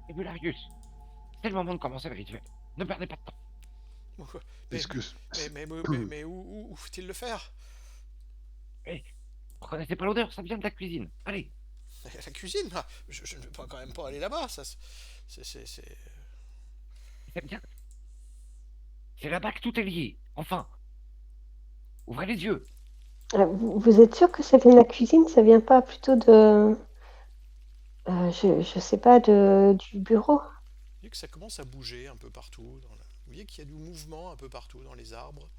Tabularius, c'est le moment de commencer le rituel. Ne perdez pas de temps. Mais, Est-ce que... mais où faut-il le faire? Hé, vous reconnaissez pas l'odeur? Ça vient de la cuisine. Allez, La cuisine, là. Je ne vais pas quand même pas aller là-bas. Ça, c'est... c'est bien. C'est là-bas que tout est lié. Enfin, ouvrez les yeux. Vous êtes sûr que ça vient de la cuisine? Ça vient pas plutôt de... je sais pas, du bureau? Vous voyez que ça commence à bouger un peu partout. Vous voyez qu'il y a du mouvement un peu partout dans les arbres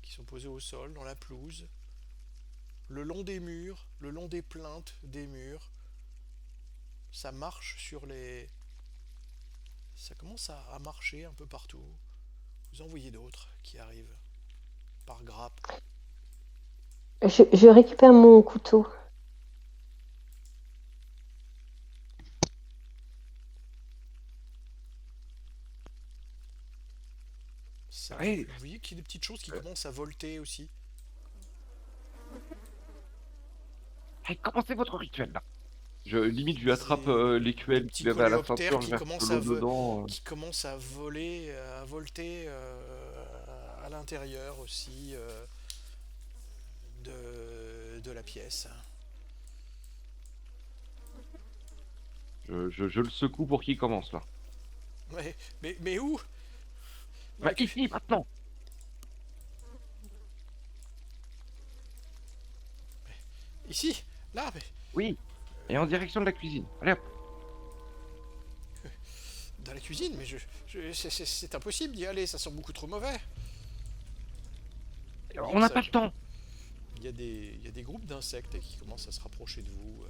qui sont posés au sol, dans la pelouse, le long des murs, le long des plinthes des murs. Ça marche sur les... Ça commence à marcher un peu partout. Vous en voyez d'autres qui arrivent par grappes. Je récupère mon couteau. Allez, Vous voyez qu'il y a des petites choses qui commencent à volter aussi. allez, commencez votre rituel là. Limite, je lui attrape Des l'écuelle petits qu'il avait à la coléoptères ceinture, je verse de l'eau dedans. qui commencent à voler, à volter à l'intérieur aussi de la pièce. Je le secoue pour qu'il commence, là. Mais où? Bah, ici, maintenant. Ici? Là? Mais Oui, et en direction de la cuisine. Allez hop. dans la cuisine? Mais c'est impossible d'y aller, ça sent beaucoup trop mauvais. Vous voyez On que n'a ça, pas le temps. il y a des groupes d'insectes qui commencent à se rapprocher de vous.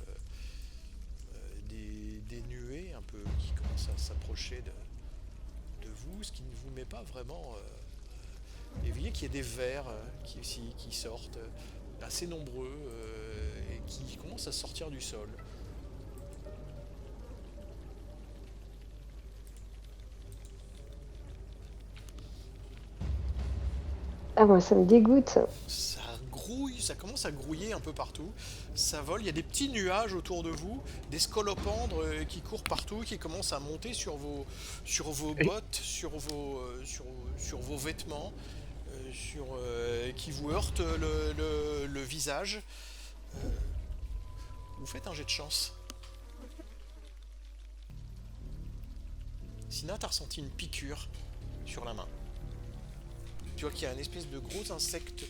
Des nuées un peu qui commencent à s'approcher de vous, ce qui ne vous met pas vraiment. Et vous voyez qu'il y a des vers qui sortent, assez nombreux, et qui commencent à sortir du sol. Ah, moi, ça me dégoûte. Ça grouille, ça commence à grouiller un peu partout. Ça vole, il y a des petits nuages autour de vous, des scolopendres qui courent partout, qui commencent à monter sur vos Et bottes, sur vos vêtements, qui vous heurtent le visage. Vous faites un jet de chance. Sina, t'as ressenti une piqûre sur la main. Tu vois qu'il y a une espèce de gros insecte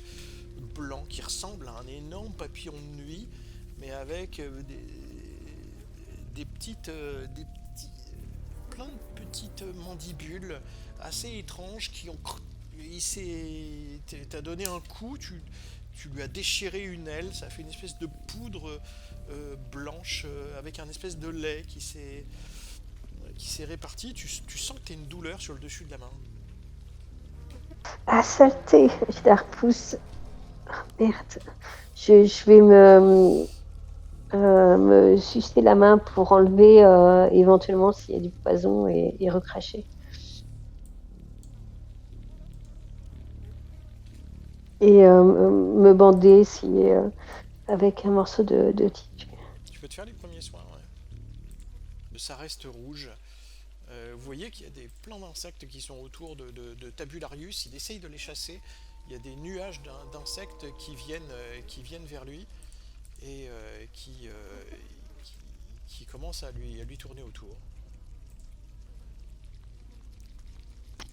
blanc qui ressemble à un énorme papillon de nuit, mais avec plein de petites mandibules assez étranges qui ont. T'as donné un coup, tu lui as déchiré une aile, ça fait une espèce de poudre blanche avec un espèce de lait qui s'est réparti. Tu sens que tu as une douleur sur le dessus de la main. Ah, saleté! Je la repousse. Ah, merde. Je vais me sucer la main pour enlever éventuellement s'il y a du poison et recracher. Et me bander si, avec un morceau de tige. Tu peux te faire les premiers soins, ouais. Ça reste rouge. Vous voyez qu'il y a plein d'insectes qui sont autour de Tabularius. Il essaye de les chasser. Il y a des nuages d'insectes qui viennent vers lui et qui commencent à lui tourner autour.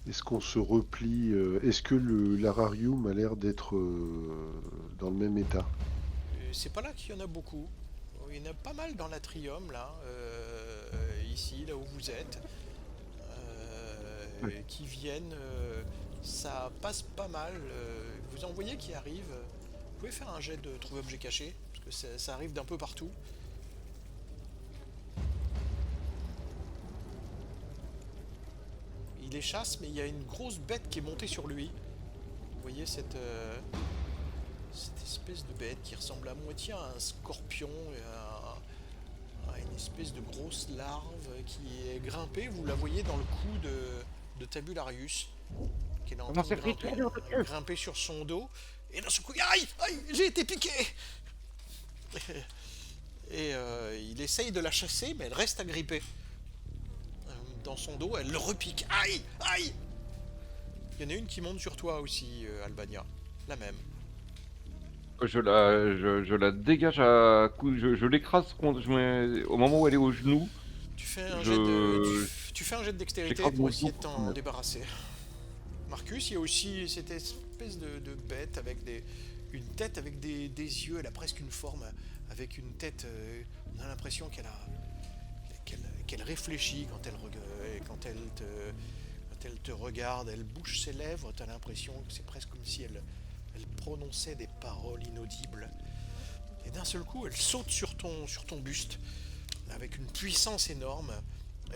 Est-ce qu'on se replie Est-ce que l'Ararium a l'air d'être dans le même état? C'est pas là qu'il y en a beaucoup. Il y en a pas mal dans l'Atrium, là, ici, là où vous êtes, qui viennent. Ça passe pas mal. Vous en voyez qui arrivent. Vous pouvez faire un jet de trouver objet caché, parce que ça arrive d'un peu partout. Il les chasse, mais il y a une grosse bête qui est montée sur lui. Vous voyez cette espèce de bête qui ressemble à moitié à un scorpion et à une espèce de grosse larve qui est grimpée. Vous la voyez dans le cou de Tabularius, qui est en train de commencez le rituel, nom de Dieu. grimper sur son dos. Et dans ce coup, aïe, aïe, j'ai été piqué. Et il essaye de la chasser, mais elle reste agrippée. dans son dos, elle le repique. Aïe, aïe. Il y en a une qui monte sur toi aussi, Albania. La même. Je la dégage à coups, je l'écrase au moment où elle est au genou, Tu fais un jet de, je tu fais un jet de dextérité j'écrase pour mon essayer genou. de t'en débarrasser. Marcus, il y a aussi cette espèce de bête avec une tête avec des yeux. Elle a presque une forme avec une tête. On a l'impression qu'elle réfléchit quand elle te regarde. Elle bouge ses lèvres. Tu as l'impression que c'est presque comme si elle prononçait des paroles inaudibles. Et d'un seul coup, elle saute sur ton buste avec une puissance énorme.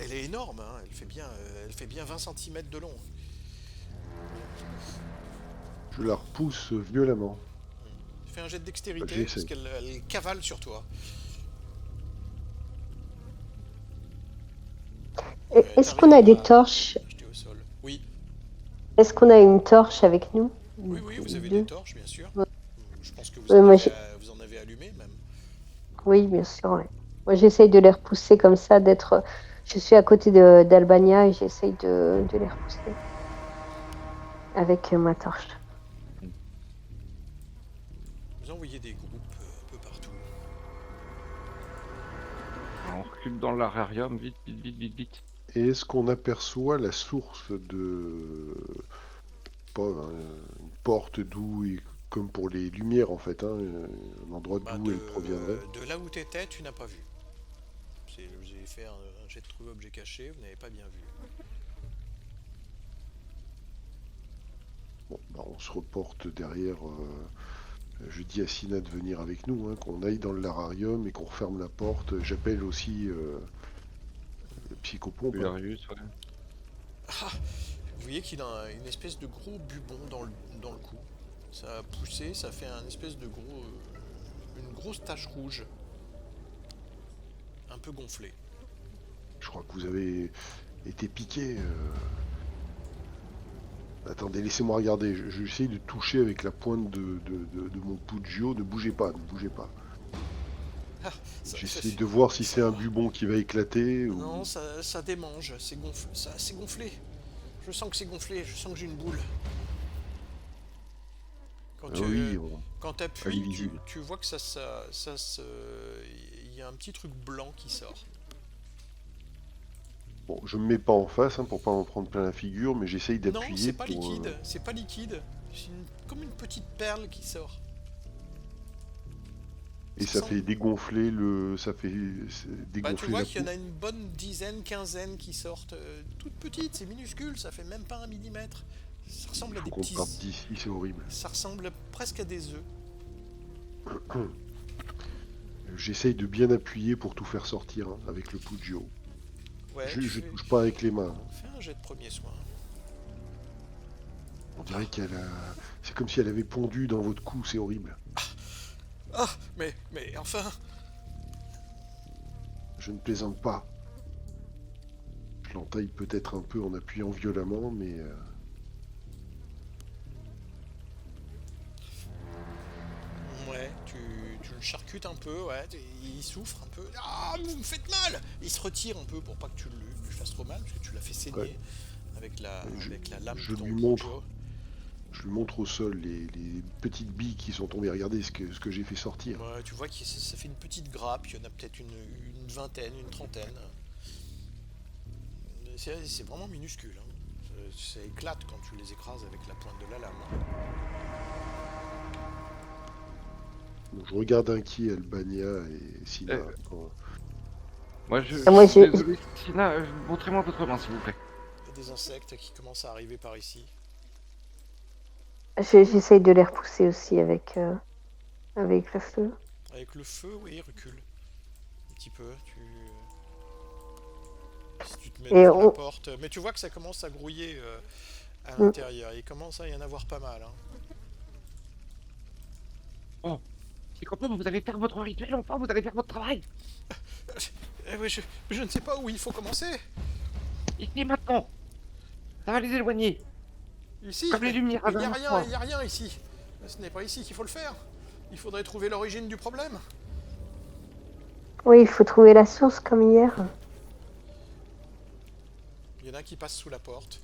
Elle est énorme, hein, elle fait bien 20 cm de long. Je la repousse violemment. Fais un jet de dextérité J'essaie. parce qu'elle cavale sur toi. Est-ce qu'on a des torches? Jeter au sol. Oui, Est-ce qu'on a une torche avec nous? oui, vous avez Deux. des torches, bien sûr. Ouais. Je pense que Ouais, moi, vous en avez allumé même. Oui, bien sûr. Ouais. Moi, j'essaye de les repousser comme ça, d'être. Je suis à côté d'Albania et j'essaye de les repousser avec ma torche. Vous envoyez des groupes un peu partout. On recule dans l'ararium, vite, vite, vite, vite, vite. Et est-ce qu'on aperçoit la source de... Pas une porte d'où, comme pour les lumières en fait, hein, un endroit d'où elle proviendrait? De là où t'étais, tu n'as pas vu. Vous avez fait un jet de trouver objet caché, vous n'avez pas bien vu. Bon, bah, on se reporte derrière. Je dis à Sina de venir avec nous, hein, qu'on aille dans le lararium et qu'on referme la porte. J'appelle aussi le psychopompe. Hein. Darius, ouais. Ah, vous voyez qu'il a une espèce de gros bubon dans le cou. Ça a poussé, ça fait un espèce de une grosse tache rouge. Un peu gonflée. Je crois que vous avez été piqué. Attendez, laissez-moi regarder. J'essaye de toucher avec la pointe de mon Pugio. Ne bougez pas, ne bougez pas. Ah, J'essaie de voir si c'est un bubon qui va éclater. Non, Ou... ça démange, c'est gonflé. Je sens que c'est gonflé, je sens que j'ai une boule. Quand Ah oui, on... quand pas t'appuies, visible. tu vois que il y a un petit truc blanc qui sort. Bon, je me mets pas en face hein, pour pas m'en prendre plein la figure, mais j'essaye Non, d'appuyer c'est pas pour. liquide, c'est pas liquide. C'est comme une petite perle qui sort. Et ça fait dégonfler le. Ça fait dégonfler Bah, tu vois la qu'il y en peau. a une bonne dizaine, quinzaine qui sortent. Toutes petites, c'est minuscule, ça fait même pas 1 millimètre. Ça ressemble Il à faut des qu'on parte petits. d'ici, c'est horrible. Ça ressemble presque à des œufs. J'essaye de bien appuyer pour tout faire sortir hein, avec le Pugio. Ouais, Je touche pas avec les mains. Hein. Fais un jet de premier soin. On dirait qu'elle a. C'est comme si elle avait pondu dans votre cou, c'est horrible. Ah, mais enfin. Je ne plaisante pas. Je l'entaille peut-être un peu en appuyant violemment, mais. Ouais, tu le charcutes un peu, ouais, il souffre un peu. Ah, vous me faites mal. Il se retire un peu pour pas que tu lui fasses trop mal, parce que tu l'as fait saigner Ouais. avec la lame je de ton lui couteau. montre. Je lui montre au sol les petites billes qui sont tombées. Regardez ce que j'ai fait sortir. Ouais, tu vois que ça fait une petite grappe, il y en a peut-être une vingtaine, une trentaine. C'est vraiment minuscule. Hein. Ça éclate quand tu les écrases avec la pointe de la lame. Bon, je regarde inquiet Albania et Sina. Moi, je Moi, suis j'ai- désolé, Sina, montrez-moi votre main, s'il vous plaît. Il y a des insectes qui commencent à arriver par ici. J'essaye de les repousser aussi avec le feu. Avec le feu, oui, recule. Un petit peu, si tu te mets Et devant la on- porte. Mais tu vois que ça commence à grouiller à Mm. l'intérieur. Il commence à y en avoir pas mal. Hein. Oh, c'est quand même, vous allez faire votre rituel, enfin, vous allez faire votre travail. Eh oui, je ne sais pas où il faut commencer. Ici, maintenant. Ça va les éloigner. Ici, Comme les lumières à il n'y a la rien, fois. il n'y a rien ici. Ce n'est pas ici qu'il faut le faire. Il faudrait trouver l'origine du problème. Oui, il faut trouver la source comme hier. Il y en a qui passent sous la porte.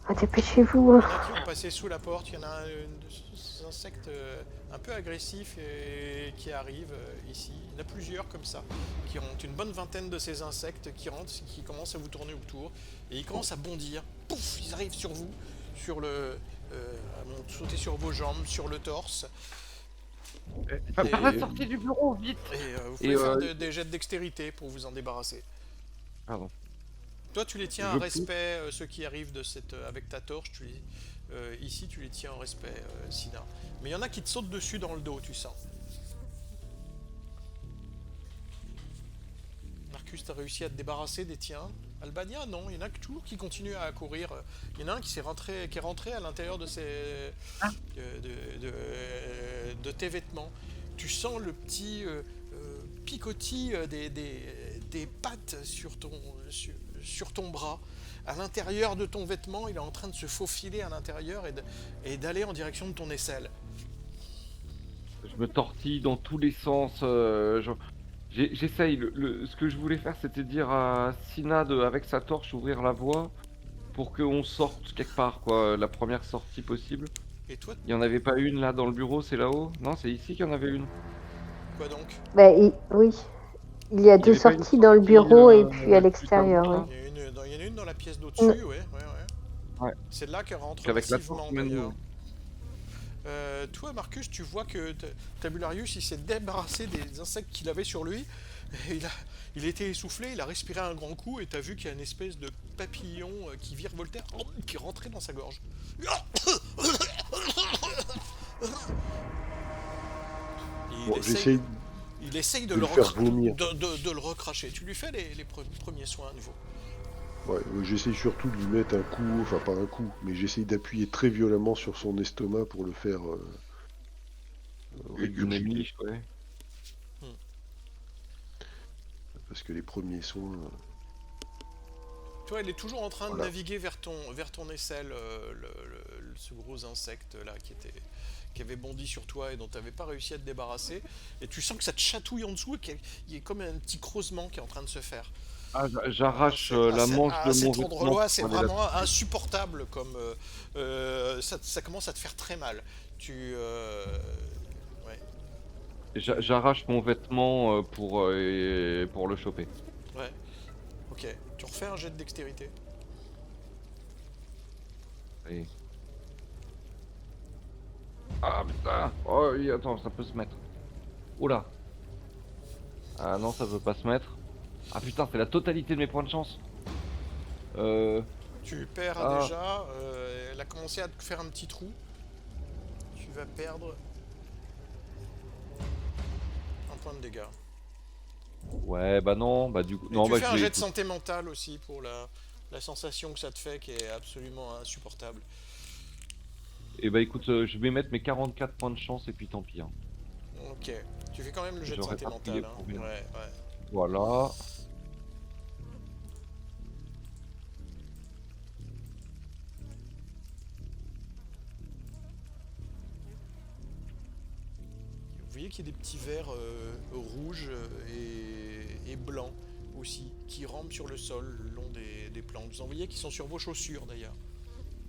Ah, dépêchez-vous. Il y en a qui vont passer sous la porte. Il y en a des insectes un peu agressifs et qui arrivent ici. Il y en a plusieurs comme ça qui rentrent. Une bonne vingtaine de ces insectes qui rentrent, qui commencent à vous tourner autour. Et ils commencent à bondir. Pouf, ils arrivent sur vous, sur le, à sauter sur vos jambes, sur le torse. Par la sortie du bureau, vite. Et vous Et, pouvez faire des jets de dextérité pour vous en débarrasser. Pardon. Toi, tu les tiens Je en pousse. respect, ceux qui arrivent de cette, avec ta torche. Ici, tu les tiens en respect, Sina. Mais il y en a qui te sautent dessus dans le dos, tu sens. Marcus, t'as réussi à te débarrasser des tiens. Albania, non. Il y en a toujours qui continuent à courir. Il y en a un qui est rentré à l'intérieur de de tes vêtements. Tu sens le petit picotis des pattes sur ton bras. À l'intérieur de ton vêtement, il est en train de se faufiler à l'intérieur et d'aller en direction de ton aisselle. Je me tortille dans tous les sens. J'essaye. Ce que je voulais faire, c'était dire à Sina avec sa torche ouvrir la voie pour qu'on sorte quelque part, quoi. La première sortie possible. Et toi, Il n'y en avait pas une là dans le bureau, c'est là-haut? Non, c'est ici qu'il y en avait une. quoi donc? Oui, il y a Il y deux avait pas une sorties dans le sortie, bureau et puis à juste l'extérieur. avant, Oui. Il y en a une dans la pièce d'au-dessus, Mm. ouais. Ouais. C'est là qu'elle rentre Qu'avec la massivement, torche, même d'ailleurs. nous. Toi, Marcus, tu vois que Tabularius, il s'est débarrassé des insectes qu'il avait sur lui. Et il était essoufflé, il a respiré un grand coup et t'as vu qu'il y a une espèce de papillon qui virevoltait, qui rentrait dans sa gorge. Et Bon, j'essaye il essaye de de le, le faire vomir. de le recracher. Tu lui fais les premiers soins à nouveau. Ouais, j'essaye surtout de lui mettre un coup, enfin pas un coup, mais j'essaye d'appuyer très violemment sur son estomac pour le faire Une régurgiter. émiche, ouais. Parce que les premiers soins... Toi, il est toujours en train de Voilà. naviguer vers ton aisselle, ce gros insecte là qui avait bondi sur toi et dont tu n'avais pas réussi à te débarrasser. Et tu sens que ça te chatouille en dessous et qu'il y a comme un petit creusement qui est en train de se faire. Ah, j'arrache À la manche de mon cet vêtement endroit-là, c'est pour aller vraiment là-dessus. insupportable comme ça commence à te faire très mal. Ouais, J'arrache mon vêtement pour le choper. ouais. Ok. Tu refais un jet de dextérité. Et... Ah putain! Oh oui, attends, ça peut se mettre. Oula! Ah non, ça peut pas se mettre. Ah putain, c'est la totalité de mes points de chance. Tu perds Ah. déjà. Elle a commencé à te faire un petit trou. Tu vas perdre un point de dégâts. Ouais, bah non, bah du coup... Et Non, tu bah fais je un vais... jet de santé mentale aussi pour la sensation que ça te fait qui est absolument insupportable. Et bah écoute, je vais mettre mes 44 points de chance et puis tant pis. Hein. Ok. Tu fais quand même le jet de J'aurais santé pas prié mentale. pour Hein. rien. Ouais. Voilà. Vous voyez qu'il y a des petits vers rouges et blancs aussi qui rampent sur le sol le long des plantes. Vous en voyez qui sont sur vos chaussures d'ailleurs.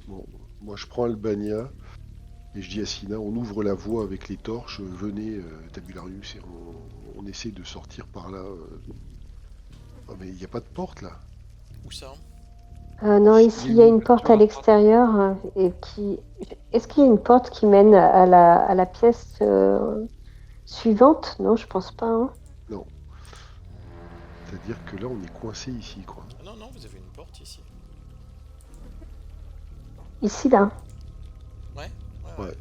Bon, moi je prends Albania et je dis à Sina, on ouvre la voie avec les torches, venez Tabularius et on essaie de sortir par là. Ah mais il n'y a pas de porte là. Où ça? Non, ici il y a une porte à l'extérieur et qui. Est-ce qu'il y a une porte qui mène à la pièce suivante? Non, je pense pas. Hein. Non. C'est-à-dire que là on est coincé ici quoi. Ah non, vous avez une porte ici. Ici, là. Ouais. Ouais.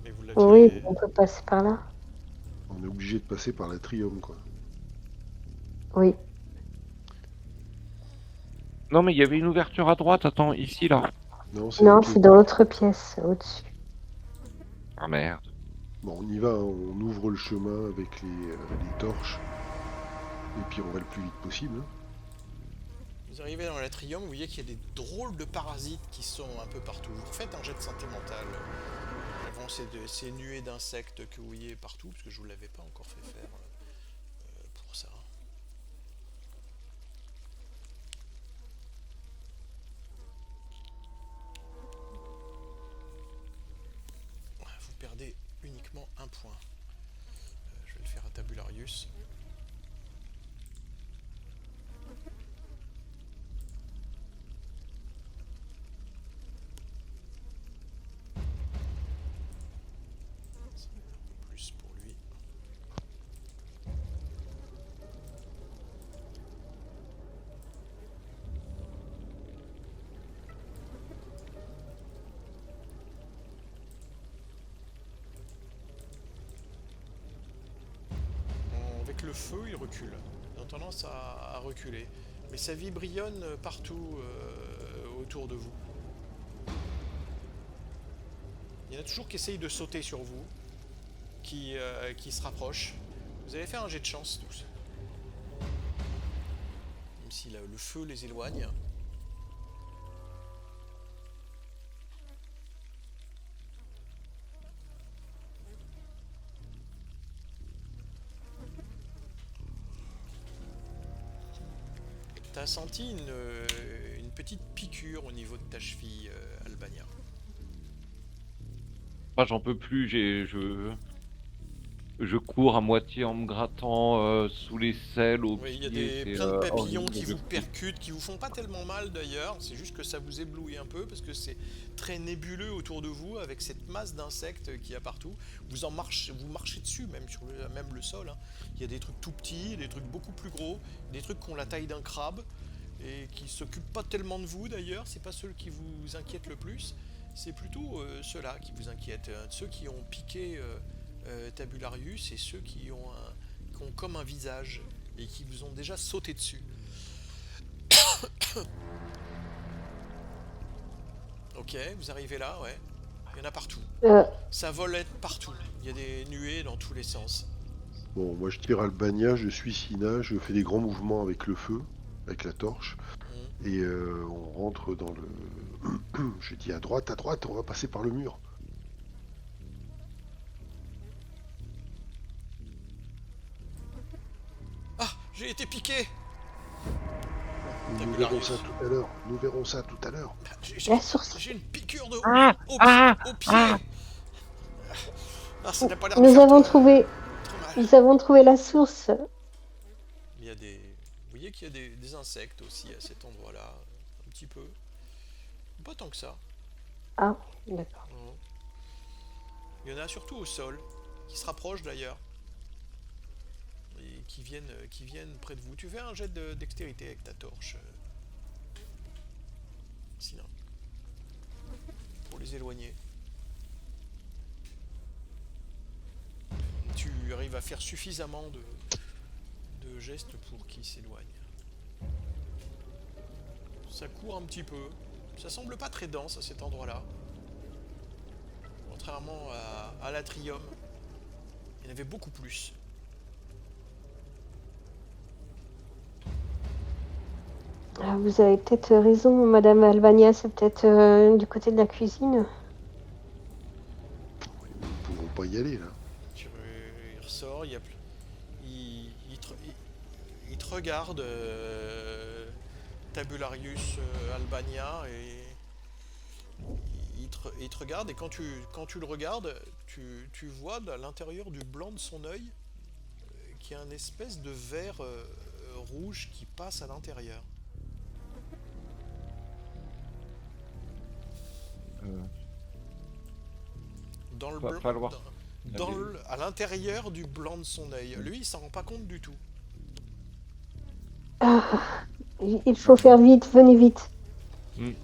Mais vous Oui, l'aviez... on peut passer par là. On est obligé de passer par l'atrium quoi. Oui. Non, mais il y avait une ouverture à droite, attends, ici, là. Non, c'est Non, ok. c'est dans l'autre pièce, au-dessus. Ah merde. Bon, on y va, hein, on ouvre le chemin avec les torches. Et puis on va le plus vite possible. Hein. Vous arrivez dans l'atrium, vous voyez qu'il y a des drôles de parasites qui sont un peu partout. Vous faites un jet de santé mentale. Avant ces nuées d'insectes que vous voyez partout, parce que je vous l'avais pas encore fait faire pour ça. un point. Je vais le faire à Tabularius. Ça va un peu plus pour lui. Avec le feu, il recule. Il a tendance à reculer. Mais sa vie brillonne partout autour de vous. Il y en a toujours qui essayent de sauter sur vous, qui se rapprochent. Vous allez faire un jet de chance tous. Même si le feu les éloigne. T'as senti une petite piqûre au niveau de ta cheville, Albania. Moi, j'en peux plus. Je cours à moitié en me grattant sous les selles au Oui, il y a pied. plein de papillons horrible, qui je vous peux. percutent, qui vous font pas tellement mal d'ailleurs, c'est juste que ça vous éblouit un peu parce que c'est très nébuleux autour de vous avec cette masse d'insectes qu'il y a partout. Vous marchez dessus même sur même le sol, hein. Il y a des trucs tout petits, des trucs beaucoup plus gros, des trucs qui ont la taille d'un crabe et qui s'occupent pas tellement de vous d'ailleurs, c'est pas ceux qui vous inquiètent le plus, c'est plutôt ceux-là qui vous inquiètent, ceux qui ont piqué Tabularius et ceux qui ont comme un visage et qui vous ont déjà sauté dessus. Ok, vous arrivez là, ouais. Il y en a partout. Ça volette partout. Il y a des nuées dans tous les sens. Bon, moi je tire Albania, je suis Sina, je fais des grands mouvements avec le feu, avec la torche, et on rentre dans le... Je dis à droite, on va passer par le mur. Ah, j'ai été piqué. Nous verrons ça tout à l'heure, nous verrons ça tout à l'heure. La source. J'ai une piqûre de au pied. Ah, ça n'a pas l'air de Nous faire avons très trouvé, mal. nous avons trouvé la source. Il y a vous voyez qu'il y a des insectes aussi à cet endroit-là, un petit peu. Pas tant que ça. Ah, d'accord. Non. Il y en a surtout au sol, qui se rapprochent d'ailleurs. Et qui viennent près de vous. Tu fais un jet de dextérité avec ta torche. Sinon. Pour les éloigner. Tu arrives à faire suffisamment de gestes pour qu'ils s'éloignent. Ça court un petit peu. Ça semble pas très dense à cet endroit-là. Contrairement à l'Atrium. Il y en avait beaucoup plus. Ah, vous avez peut-être raison, Madame Albania, c'est peut-être du côté de la cuisine. Nous ne pouvons pas y aller là. Il ressort, il te regarde, Tabularius Albania, et il te regarde, et quand tu le regardes, tu vois à l'intérieur du blanc de son œil qu'il y a une espèce de verre rouge qui passe à l'intérieur. Dans le blanc, Pas le voir. à l'intérieur du blanc de son œil. Lui, il s'en rend pas compte du tout. Ah, il faut faire vite, venez vite. Il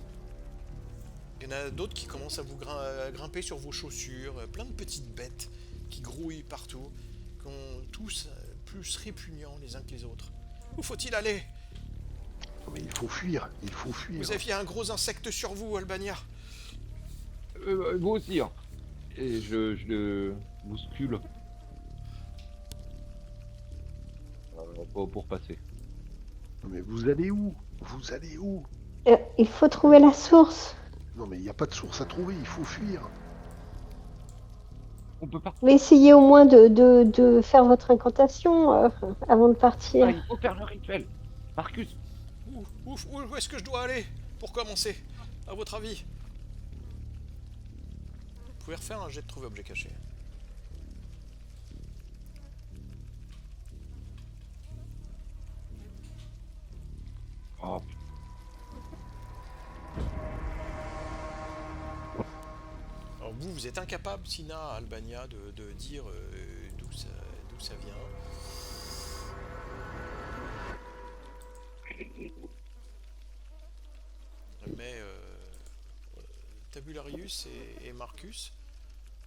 y en a d'autres qui commencent à vous grimper sur vos chaussures, plein de petites bêtes qui grouillent partout, qui ont tous plus répugnants les uns que les autres. Où faut-il aller? Mais il faut fuir, il faut fuir. Vous aviez un gros insecte sur vous, Albania. Vous aussi, hein. Et je le bouscule. Pour passer. Mais vous allez où? Vous allez où? Il faut trouver la source. Non mais il n'y a pas de source à trouver, il faut fuir. On peut pas. Mais essayez au moins de faire votre incantation avant de partir. Ah, il faut faire le rituel. Marcus. Où est-ce que je dois aller pour commencer, à votre avis? Vous pouvez refaire un jet de trouver objet caché. Oh, Alors vous êtes incapable, Sina, Albania, de dire d'où ça vient. Mais Tabularius et Marcus,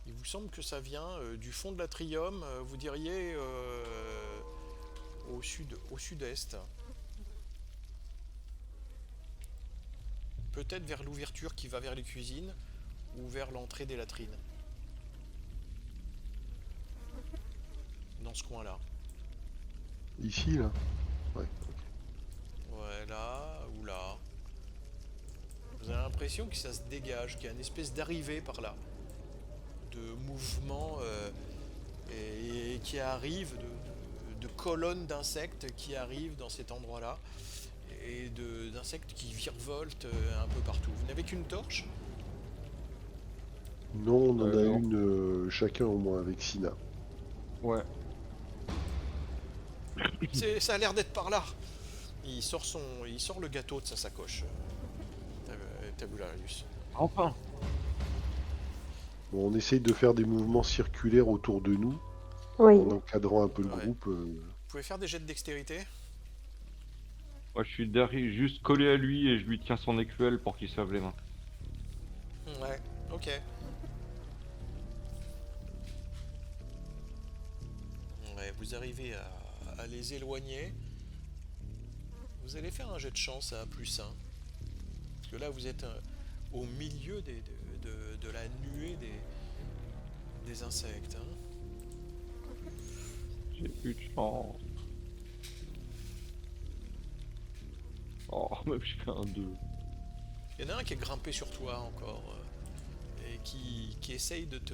il vous semble que ça vient du fond de l'Atrium, vous diriez au sud-est. Peut-être vers l'ouverture qui va vers les cuisines ou vers l'entrée des latrines. Dans ce coin-là. Ici, là. Ouais. Ouais, là ou là. Vous avez l'impression que ça se dégage, qu'il y a une espèce d'arrivée par là. De mouvement et qui arrive, de colonnes d'insectes qui arrivent dans cet endroit-là. Et d'insectes qui virevoltent un peu partout. Vous n'avez qu'une torche? Non, on en a non. une chacun au moins avec Sina. ouais. Ça a l'air d'être par là. Il sort le gâteau de sa sacoche. Tabularius. Enfin. Bon, on essaye de faire des mouvements circulaires autour de nous, Oui. en encadrant un peu le Ouais. groupe. Vous pouvez faire des jets de dextérité? Moi, je suis derrière, juste collé à lui et je lui tiens son écuelle pour qu'il se lave les mains. Ouais, ok. Ouais, vous arrivez à les éloigner. Vous allez faire un jet de chance à +1. Parce que là, vous êtes au milieu de la nuée des insectes. Hein. J'ai plus de chance. Oh, même je fais un 2. Il y en a un qui est grimpé sur toi encore. Et qui essaye de te...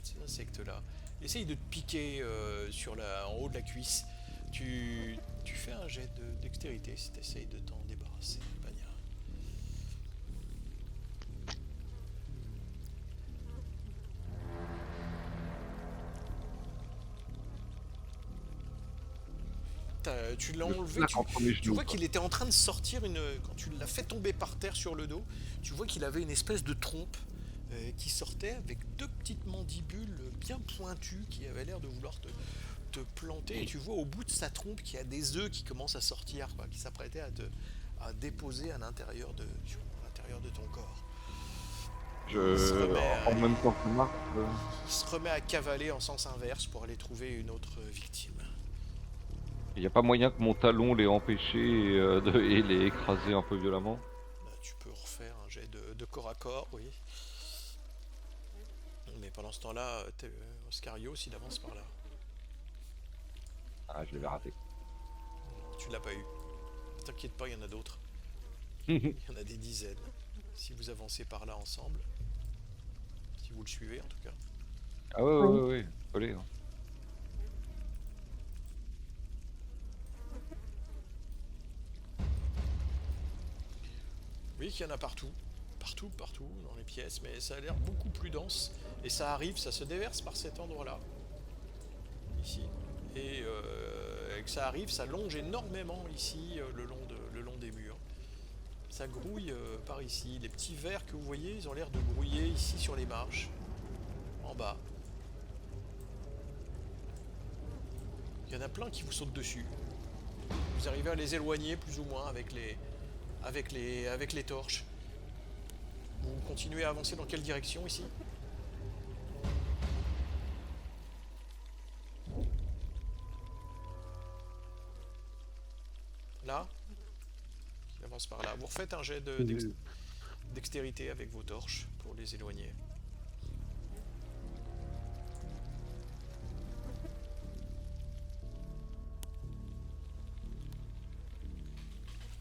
Ces insectes-là. Essaye de te piquer en haut de la cuisse. Tu fais un jet de dextérité si tu essayes de t'en débarrasser, Bania. Tu l'as enlevé, Là, entre mes tu genoux, vois quoi. qu'il était en train de sortir quand tu l'as fait tomber par terre sur le dos, tu vois qu'il avait une espèce de trompe qui sortait avec deux petites mandibules bien pointues qui avaient l'air de vouloir te planter. Et tu vois au bout de sa trompe qu'il y a des œufs qui commencent à sortir, quoi, qui s'apprêtaient à déposer à l'intérieur de ton corps. Il se remet En même temps que Marc, il se remet à cavaler en sens inverse pour aller trouver une autre victime. il n'y a pas moyen que mon talon l'ait empêché et l'ait écrasé un peu violemment. Tu peux refaire un jet de corps à corps, oui. Mais pendant ce temps-là, Oscarios, il avance par là. Ah, je l'avais raté. Tu l'as pas eu. T'inquiète pas, il y en a d'autres. Il y en a des dizaines. Si vous avancez par là ensemble, si vous le suivez en tout cas. Ah ouais, collé. Hein. Vous voyez qu'il y en a partout. Partout dans les pièces, mais ça a l'air beaucoup plus dense. Et ça arrive, ça se déverse par cet endroit-là. Ici. Et que ça arrive, ça longe énormément ici, le long des murs. Ça grouille par ici. Les petits vers que vous voyez, ils ont l'air de grouiller ici sur les marches. En bas. Il y en a plein qui vous sautent dessus. Vous arrivez à les éloigner plus ou moins avec les torches. Vous continuez à avancer dans quelle direction ici? Là? Il avance par là. Vous refaites un jet dextérité avec vos torches pour les éloigner.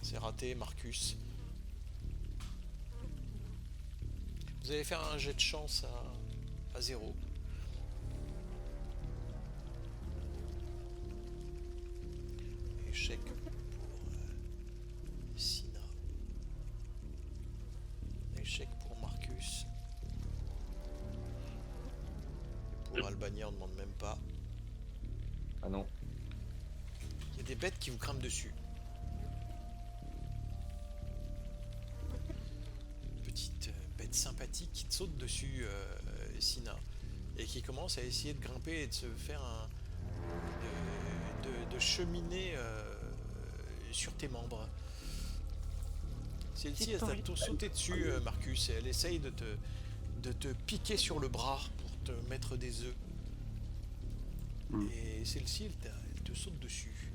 C'est raté, Marcus. Vous allez faire un jet de chance à 0. Échec pour Sina. Échec pour Marcus. Et pour Albania, on ne demande même pas. Ah non. Il y a des bêtes qui vous crament dessus. humanoïde sympathique qui te saute dessus, Sina, et qui commence à essayer de grimper et de se faire de cheminer sur tes membres. Celle-ci, elle t'a sauté dessus, Marcus, et elle essaye de te piquer sur le bras pour te mettre des œufs. Mm. Et celle-ci, elle te saute dessus,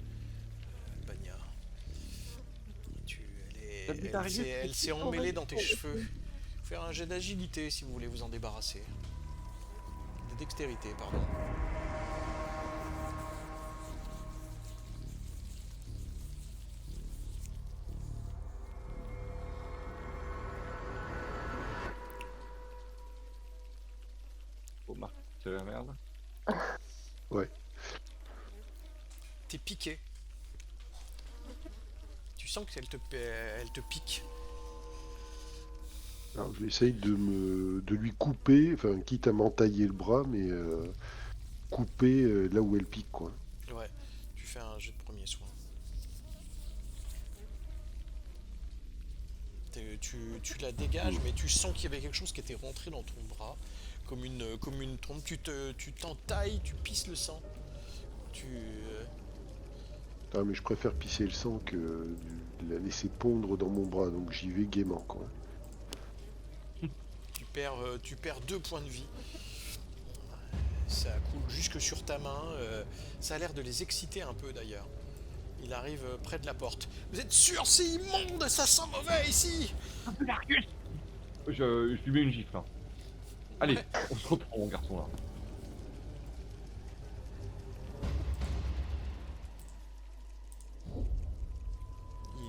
Banya. Elle s'est emmêlée dans tes cheveux. Faire un jet d'agilité si vous voulez vous en débarrasser. De dextérité, pardon. Oh, Marc, c'est la merde. Ouais. T'es piqué. Tu sens qu'elle elle te pique. Alors j'essaye de lui couper, enfin quitte à m'entailler le bras, mais couper là où elle pique, quoi. Ouais, tu fais un jet de premier soin. Tu la dégages, mais tu sens qu'il y avait quelque chose qui était rentré dans ton bras, comme une trompe. Tu t'entailles, tu pisses le sang. Ah, mais je préfère pisser le sang que de la laisser pondre dans mon bras, donc j'y vais gaiement, quoi. Tu perds 2 points de vie. Ça coule jusque sur ta main. Ça a l'air de les exciter un peu d'ailleurs. Il arrive près de la porte. Vous êtes sûr, c'est immonde, ça sent mauvais ici. Je lui mets une gifle. Hein. Allez, Ouais. on se reprend, mon garçon, là.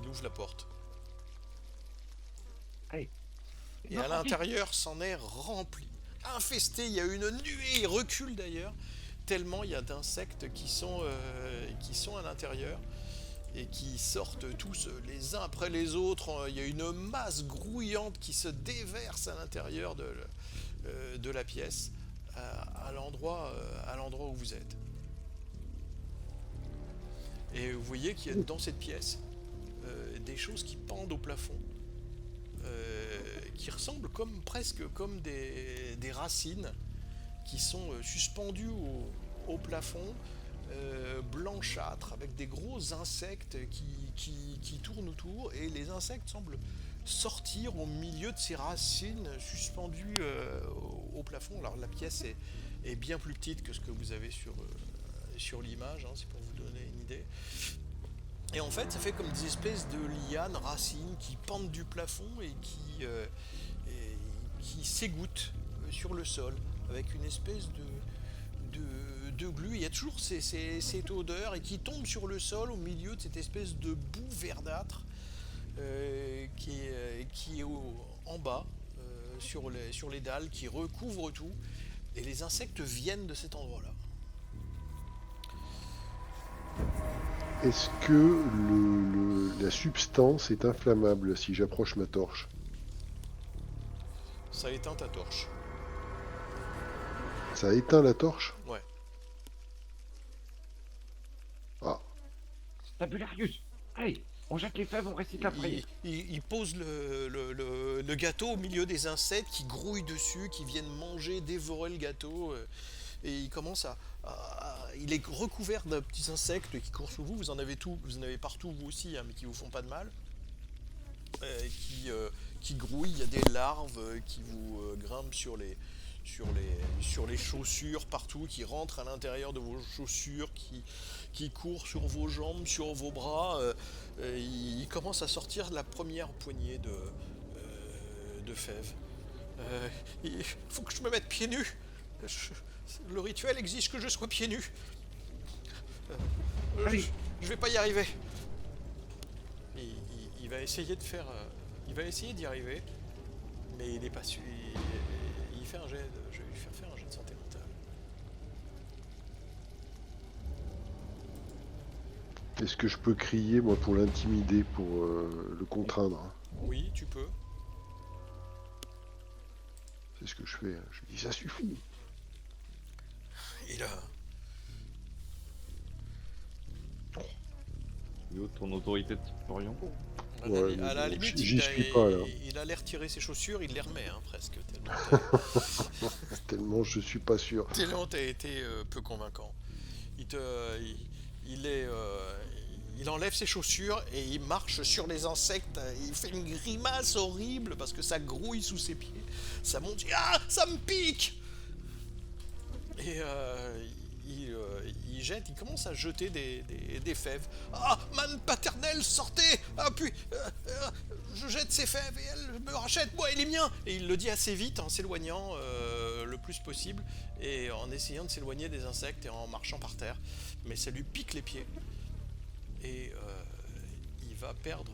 Il ouvre la porte. Allez. Et à l'intérieur, c'en est rempli. Infesté, il y a une nuée, il recule d'ailleurs, tellement il y a d'insectes qui sont à l'intérieur et qui sortent tous les uns après les autres. Il y a une masse grouillante qui se déverse à l'intérieur de la pièce, à l'endroit où vous êtes. Et vous voyez qu'il y a dans cette pièce des choses qui pendent au plafond, qui ressemblent presque comme des racines qui sont suspendues au plafond, blanchâtres, avec des gros insectes qui tournent autour, et les insectes semblent sortir au milieu de ces racines suspendues au plafond. Alors la pièce est bien plus petite que ce que vous avez sur l'image, hein, c'est pour vous donner une idée. Et en fait, ça fait comme des espèces de lianes, racines qui pendent du plafond et qui s'égouttent sur le sol avec une espèce de glu. Il y a toujours cette odeur et qui tombe sur le sol au milieu de cette espèce de boue verdâtre qui est en bas sur les dalles, qui recouvre tout. Et les insectes viennent de cet endroit-là. Est-ce que la substance est inflammable si j'approche ma torche? Ça éteint ta torche. Ça éteint la torche? Ouais. Ah, Tabularius. Allez, on jette les fèves, on récite la prière. Il pose le gâteau au milieu des insectes qui grouillent dessus, qui viennent manger, dévorer le gâteau. Et il commence il est recouvert de petits insectes qui courent sous vous. Vous en avez partout vous aussi, hein, mais qui vous font pas de mal. Qui grouillent. Il y a des larves qui vous grimpent sur les chaussures partout, qui rentrent à l'intérieur de vos chaussures, qui courent sur vos jambes, sur vos bras. Il commence à sortir la première poignée de fèves. Il faut que je me mette pieds nus. Le rituel exige que je sois pieds nus. Je vais pas y arriver. Il va essayer de faire. Il va essayer d'y arriver, mais il n'est pas su. Il fait un jet. Je vais lui faire un jet de santé mentale. est-ce que je peux crier, moi, pour l'intimider, pour le contraindre? Oui, tu peux. C'est ce que je fais, hein. Je dis, ça suffit. Il a. Yo, ton autorité de Florian. Ouais, À la mais limite, j'y suis pas, là. il a l'air retirer ses chaussures, il les remet presque, Tellement je suis pas sûr. tellement t'as été peu convaincant. Il te, il est, il enlève ses chaussures et il marche sur les insectes. Il fait une grimace horrible parce que ça grouille sous ses pieds. Ça monte, ah, ça me pique. Et il jette, il commence à jeter des fèves. Ah, manne paternelle, sortez. Ah puis, je jette ces fèves et elle me rachète moi et les miens. Et il le dit assez vite en s'éloignant le plus possible et en essayant de s'éloigner des insectes et en marchant par terre. Mais ça lui pique les pieds. Et il va perdre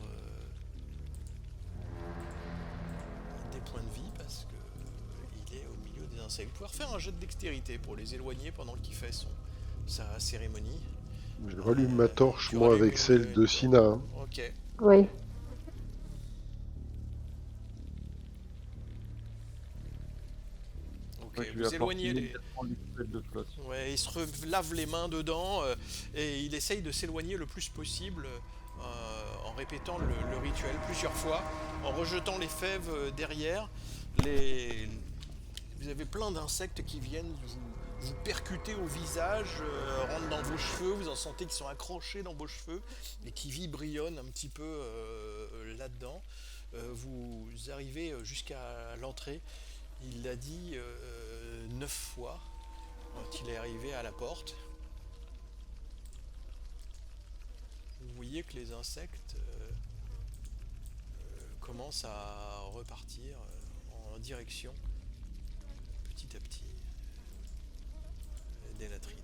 des points de vie parce que il est au milieu des insectes. Vous pouvez refaire un jet de dextérité pour les éloigner pendant qu'il fait sa cérémonie. Je rallume ma torche, Tu moi, rallumes avec celle de Sina. Hein. Ok. Oui. Ok, Moi, je lui vous apporte éloignez les... immédiatement les poubelles de flotte. Ouais, il se lave les mains dedans et il essaye de s'éloigner le plus possible en répétant le rituel plusieurs fois, en rejetant les fèves derrière. Vous avez plein d'insectes qui viennent vous percuter au visage, rentrent dans vos cheveux, vous en sentez qui sont accrochés dans vos cheveux et qui vibrillonnent un petit peu là-dedans. Vous arrivez jusqu'à l'entrée. Il l'a dit 9 fois quand il est arrivé à la porte. Vous voyez que les insectes commencent à repartir en direction, petit à petit, des latrines.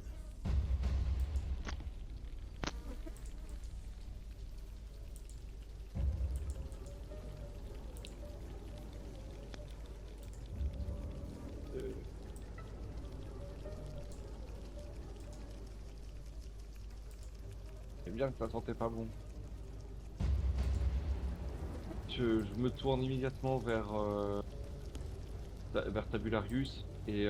C'est bien que ça sentait pas bon. Je me tourne immédiatement vers Tabularius et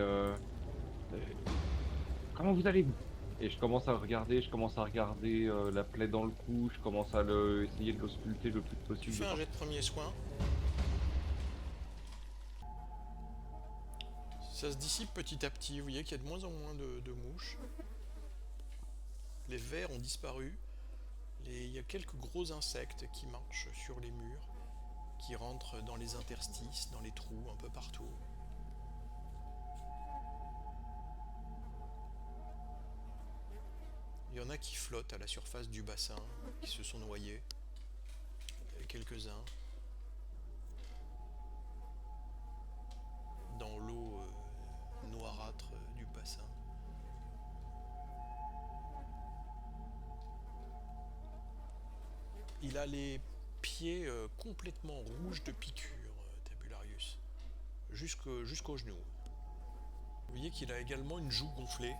comment vous allez-vous? Et je commence à regarder la plaie dans le cou, je commence à essayer de l'ausculter le plus Tu possible. fais un jet de premier soin. Ça se dissipe petit à petit. Vous voyez qu'il y a de moins en moins de mouches. Les vers ont disparu. Il y a quelques gros insectes qui marchent sur les murs, qui rentrent dans les interstices, dans les trous, un peu partout. Il y en a qui flottent à la surface du bassin, qui se sont noyés. Et quelques-uns dans l'eau noirâtre du bassin. Il a les pieds complètement rouges de piqûres, Tabularius, jusqu'aux genoux. Vous voyez qu'il a également une joue gonflée.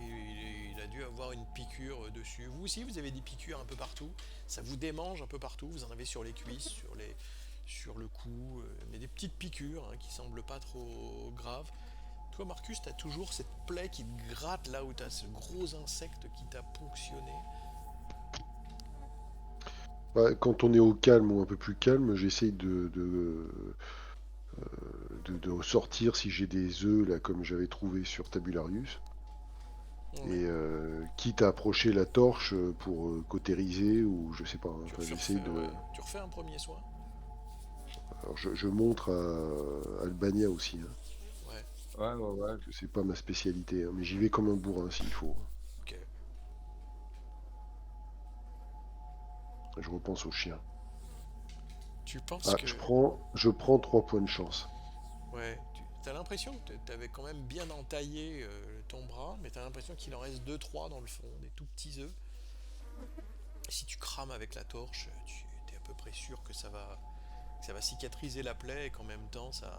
Il a dû avoir une piqûre dessus. Vous aussi, vous avez des piqûres un peu partout. Ça vous démange un peu partout. Vous en avez sur les cuisses, sur le cou, mais des petites piqûres qui semblent pas trop graves. Toi, Marcus, tu as toujours cette plaie qui te gratte là où tu as ce gros insecte qui t'a ponctionné. Bah, quand on est au calme ou un peu plus calme, j'essaye de sortir si j'ai des œufs là comme j'avais trouvé sur Tabularius. Ouais. Et quitte à approcher la torche pour cautériser ou je sais pas. Hein, Tu enfin, refais, j'essaye de. ouais. Tu refais un premier soin. Alors je montre à Albania aussi. Hein, Ouais, Ouais. parce que c'est pas ma spécialité, hein, mais j'y vais comme un bourrin s'il faut. ok. Je repense au chien. Tu penses Ah, que... je prends 3 points de chance. Ouais, t'as l'impression que t'avais quand même bien entaillé ton bras, mais t'as l'impression qu'il en reste 2-3 dans le fond, des tout petits œufs. Si tu crames avec la torche, tu es à peu près sûr que ça va cicatriser la plaie et qu'en même temps ça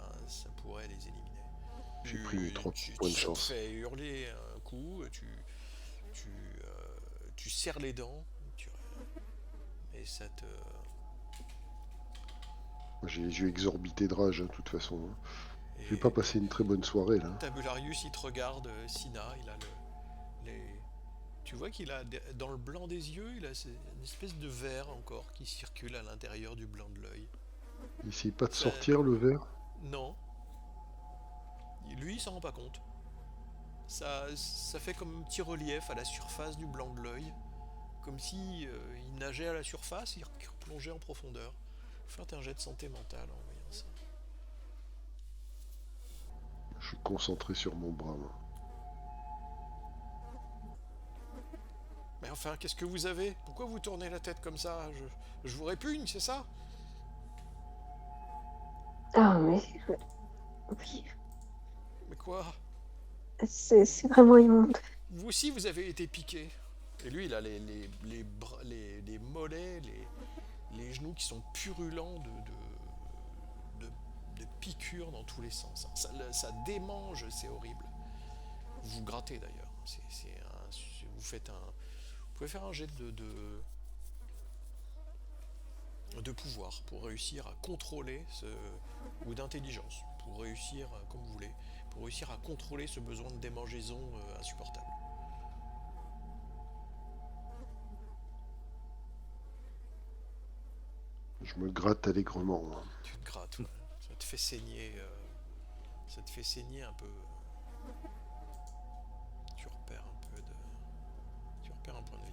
pourrait les éliminer. J'ai pris mes 3 points de Ça te chance. fait hurler un coup, tu serres les dents, et ça te... J'ai les yeux exorbités de rage, hein, de toute façon. Hein. Je vais et pas passer une très bonne soirée là. Tabularius, il te regarde, Sina, il a tu vois qu'il a, dans le blanc des yeux, il a une espèce de verre encore qui circule à l'intérieur du blanc de l'œil. Il essaye pas de Ça... sortir le verre. Non, lui il s'en rend pas compte. Ça fait comme un petit relief à la surface du blanc de l'œil, comme si il nageait à la surface, il replongeait en profondeur. Faites un jet de santé mentale en voyant ça. Je suis concentré sur mon bras, moi. Mais enfin, qu'est-ce que vous avez? Pourquoi vous tournez la tête comme ça? Je vous répugne, c'est ça? Ah, mais oui, Mais quoi? c'est vraiment immonde. Vous aussi, vous avez été piqué. Et lui, il a les mollets, les genoux qui sont purulents de piqûres dans tous les sens. Ça démange, c'est horrible. Vous vous grattez d'ailleurs. Vous pouvez faire un jet de pouvoir pour réussir à contrôler ou d'intelligence, pour réussir, comme vous voulez, pour réussir à contrôler ce besoin de démangeaison insupportable. Je me gratte allègrement, moi. Tu te grattes, ouais. Ça te fait saigner, ça te fait saigner un peu. Tu repères un peu de, tu repères un point de vie.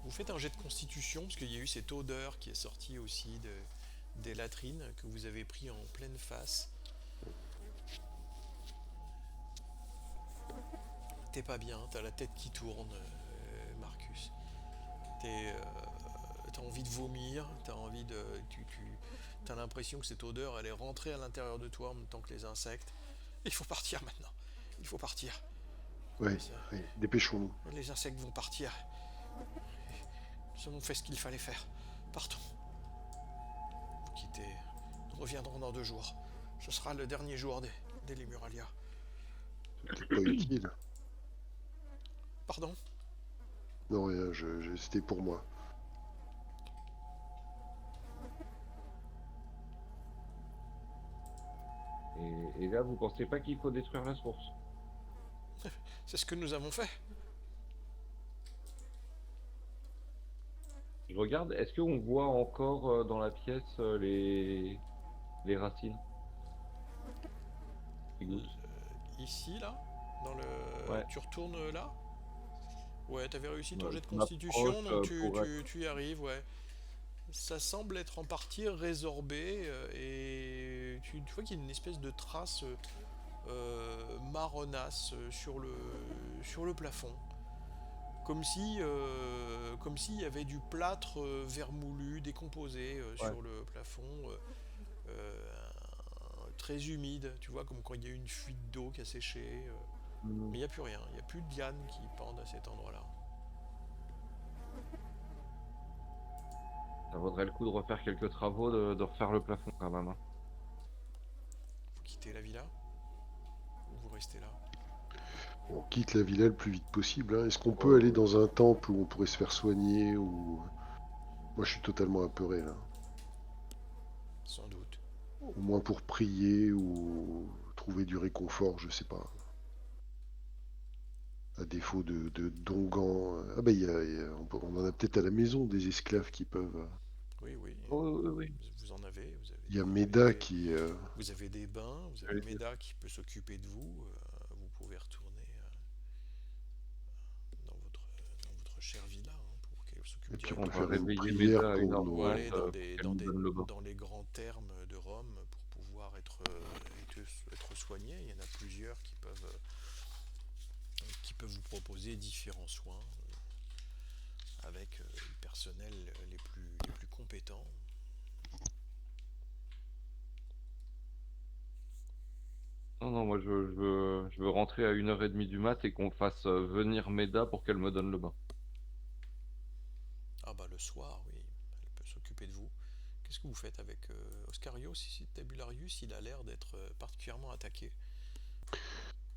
Vous faites un jet de constitution parce qu'il y a eu cette odeur qui est sortie aussi des latrines que vous avez pris en pleine face. T'es pas bien, t'as la tête qui tourne, Marcus. T'as envie de vomir, t'as envie de, t'as l'impression que cette odeur, elle est rentrée à l'intérieur de toi en même temps que les insectes. Il faut partir maintenant. Il faut partir. Ouais, Les, ouais, dépêchons-nous. les insectes vont partir. Nous avons fait ce qu'il fallait faire. Partons. Vous quittez. Nous reviendrons dans 2 jours. Ce sera le dernier jour des Lemuralia. C'était pas utile. Pardon? Non, rien, c'était pour moi. Et là, vous pensez pas qu'il faut détruire la source? C'est ce que nous avons fait. Je regarde, est-ce qu'on voit encore dans la pièce les racines? Les gouttes. Ici, là, Ouais. tu retournes là. Ouais, t'avais réussi ton Ouais, jet de je constitution, m'approche, donc pour être- tu y arrives, ouais. Ça semble être en partie résorbé, et tu vois qu'il y a une espèce de trace marronasse sur le plafond. Comme s'il y avait du plâtre vermoulu, décomposé Ouais. sur le plafond, très humide, tu vois, comme quand il y a eu une fuite d'eau qui a séché. Mhm. Mais il n'y a plus rien, il n'y a plus de lianes qui pendent à cet endroit-là. Ça vaudrait le coup de refaire quelques travaux, de refaire le plafond quand même, hein. Vous quittez la villa ou vous restez là? On quitte la villa le plus vite possible, hein. Est-ce qu'on peut Ouais, aller ouais. dans un temple où on pourrait se faire soigner ou... Moi, je suis totalement apeuré, là. Sans doute. Au moins pour prier ou trouver du réconfort, je sais pas. À défaut de dongan. Ah bah, on en a peut-être à la maison des esclaves qui peuvent... Oui, oui. Oui, oui, oui. Vous en avez. Il y a Vous Meda avez, qui... vous avez des bains, vous avez J'allais dire. Meda qui peut s'occuper de vous. Vous pouvez retourner dans votre chère villa pour qu'elle s'occupe Et puis on On peut va directement faire de vous. une réveiller prière Meda à pour 1h Ou nos... 30 aller pour qu'elle nous donne le bain. dans les grands termes de Rome pour pouvoir être soigné. Il y en a plusieurs qui peuvent vous proposer différents soins avec le personnel les plus compétents. Non, non, moi je veux rentrer à 1h30 du mat et qu'on fasse venir Meda pour qu'elle me donne le bain. Ah bah le soir, oui, elle peut s'occuper de vous. Qu'est-ce que vous faites avec Oscarios ici, Tabularius? Il a l'air d'être particulièrement attaqué.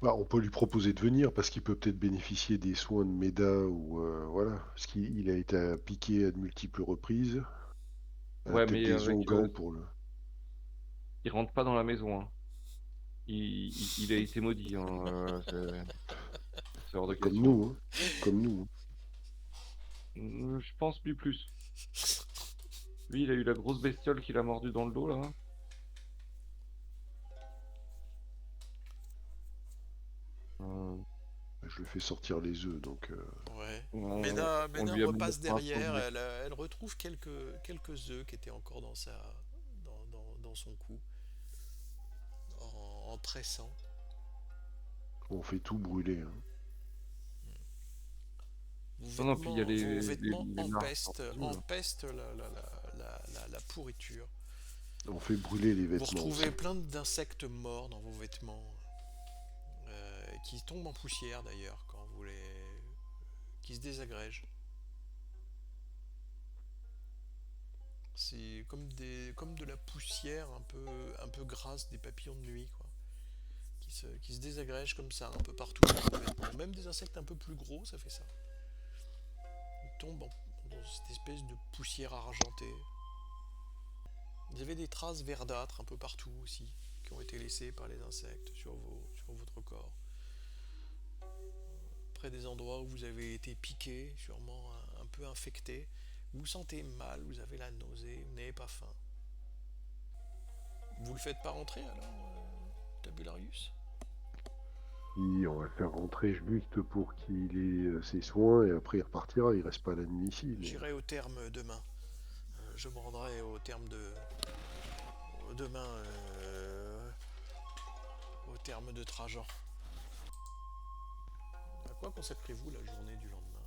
Bah, on peut lui proposer de venir parce qu'il peut peut-être bénéficier des soins de Meda ou... voilà. Parce qu'il a été piqué à de multiples reprises. Elle a Ouais, peut-être mais des avec onguents pour le... il rentre pas dans la maison, hein. Il a été maudit, hein. C'est hors de Comme question. nous, hein. Comme nous. Je pense lui plus. Lui, il a eu la grosse bestiole qui l'a mordu dans le dos, là. Euh, Je le fais sortir les œufs, donc Ouais. on, Ména, on Ména lui a mis repasse notre main sur le derrière, nez. elle retrouve quelques œufs qui étaient encore dans son cou, en tressant. on fait tout brûler, hein. Non, non, puis il y a Vos les vêtements marques sur les œufs, là. empestent la pourriture. On fait brûler les Vous vêtements aussi. retrouvez plein d'insectes morts dans vos vêtements, qui tombent en poussière d'ailleurs quand vous les, qui se désagrègent. C'est comme de la poussière un peu grasse des papillons de nuit, quoi, qui se désagrègent comme ça un peu partout dans vos vêtements. Même des insectes un peu plus gros, ça fait ça. Ils tombent dans cette espèce de poussière argentée. Vous avez des traces verdâtres un peu partout aussi, qui ont été laissées par les insectes sur votre corps. Près des endroits où vous avez été piqué, sûrement un peu infecté. Vous vous sentez mal, vous avez la nausée, vous n'avez pas faim. Vous le faites pas rentrer alors, Tabularius? Et on va le faire rentrer juste pour qu'il ait ses soins et après il repartira. Il reste pas la nuit ici. Mais... J'irai au terme demain. Je me rendrai au terme de. Demain, au terme de Trajan. À quoi consacrez-vous la journée du lendemain?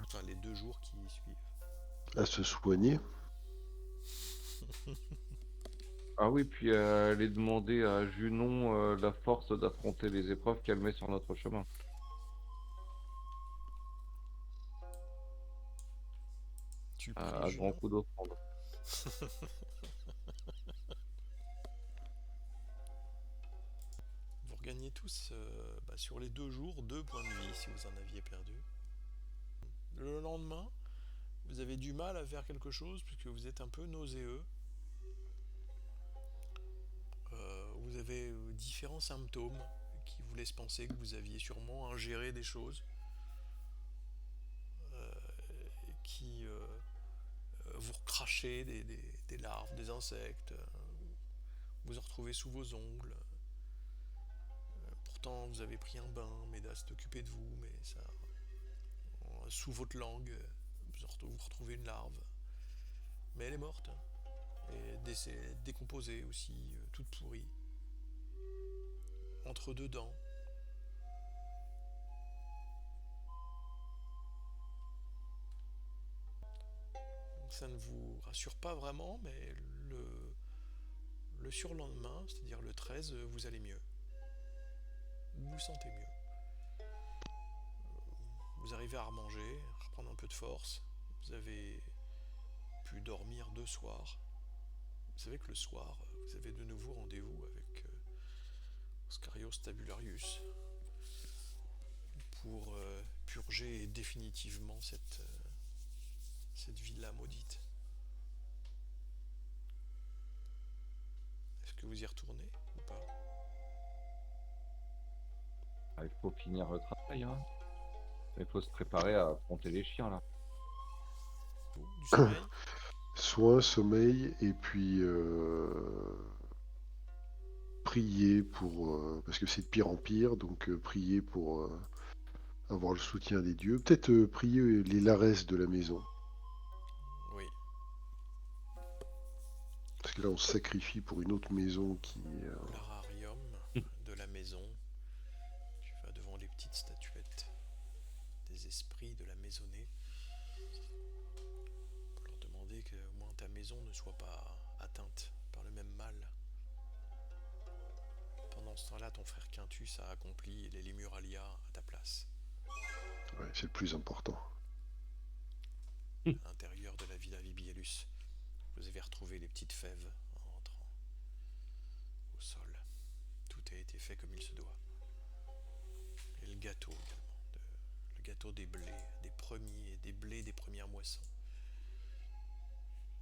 Enfin, les 2 jours qui y suivent. À se soigner. Ah oui, puis aller demander à Junon la force d'affronter les épreuves qu'elle met sur notre chemin. Tu pries À grands Junon? coups d'offrande. Vous regagnez tous, sur les 2 jours, 2 points de vie si vous en aviez perdu. Le lendemain, vous avez du mal à faire quelque chose puisque vous êtes un peu nauséeux. Vous avez différents symptômes qui vous laissent penser que vous aviez sûrement ingéré des choses qui vous recrachez des larves, des insectes, vous en retrouvez sous vos ongles. Pourtant, vous avez pris un bain, Méda s'est occupé de vous, mais ça, sous votre langue, vous retrouvez une larve. Mais elle est morte, hein, et décomposée aussi, toute pourrie, entre deux dents. Ça ne vous rassure pas vraiment, mais le surlendemain, c'est-à-dire le 13, vous allez mieux. Vous vous sentez mieux. Vous arrivez à remanger, à reprendre un peu de force. Vous avez pu dormir 2 soirs. Vous savez que le soir, vous avez de nouveau rendez-vous avec Oscarios Tabularius pour purger définitivement cette villa maudite. Est-ce que vous y retournez ou pas? Ah, il faut finir le travail, hein. Il faut se préparer à affronter les chiens, là. Vous, du sommeil? Soin, sommeil et puis prier pour... parce que c'est de pire en pire, donc prier pour avoir le soutien des dieux. Peut-être prier les laresses de la maison. Oui. Parce que là on se sacrifie pour une autre maison qui... L'Ararium de la maison. Tu vas devant les petites statuettes des esprits de la maisonnée pour leur demander que au moins ta maison ne soit pas atteinte par le même mal. Pendant ce temps-là, ton frère Quintus a accompli les Lemuralia à ta place, ouais, c'est le plus important. à l'intérieur de la Villa Vibielus. Vous avez retrouvé les petites fèves en rentrant au sol. Tout a été fait comme il se doit. Et le gâteau également, le gâteau des blés, des blés des premières moissons.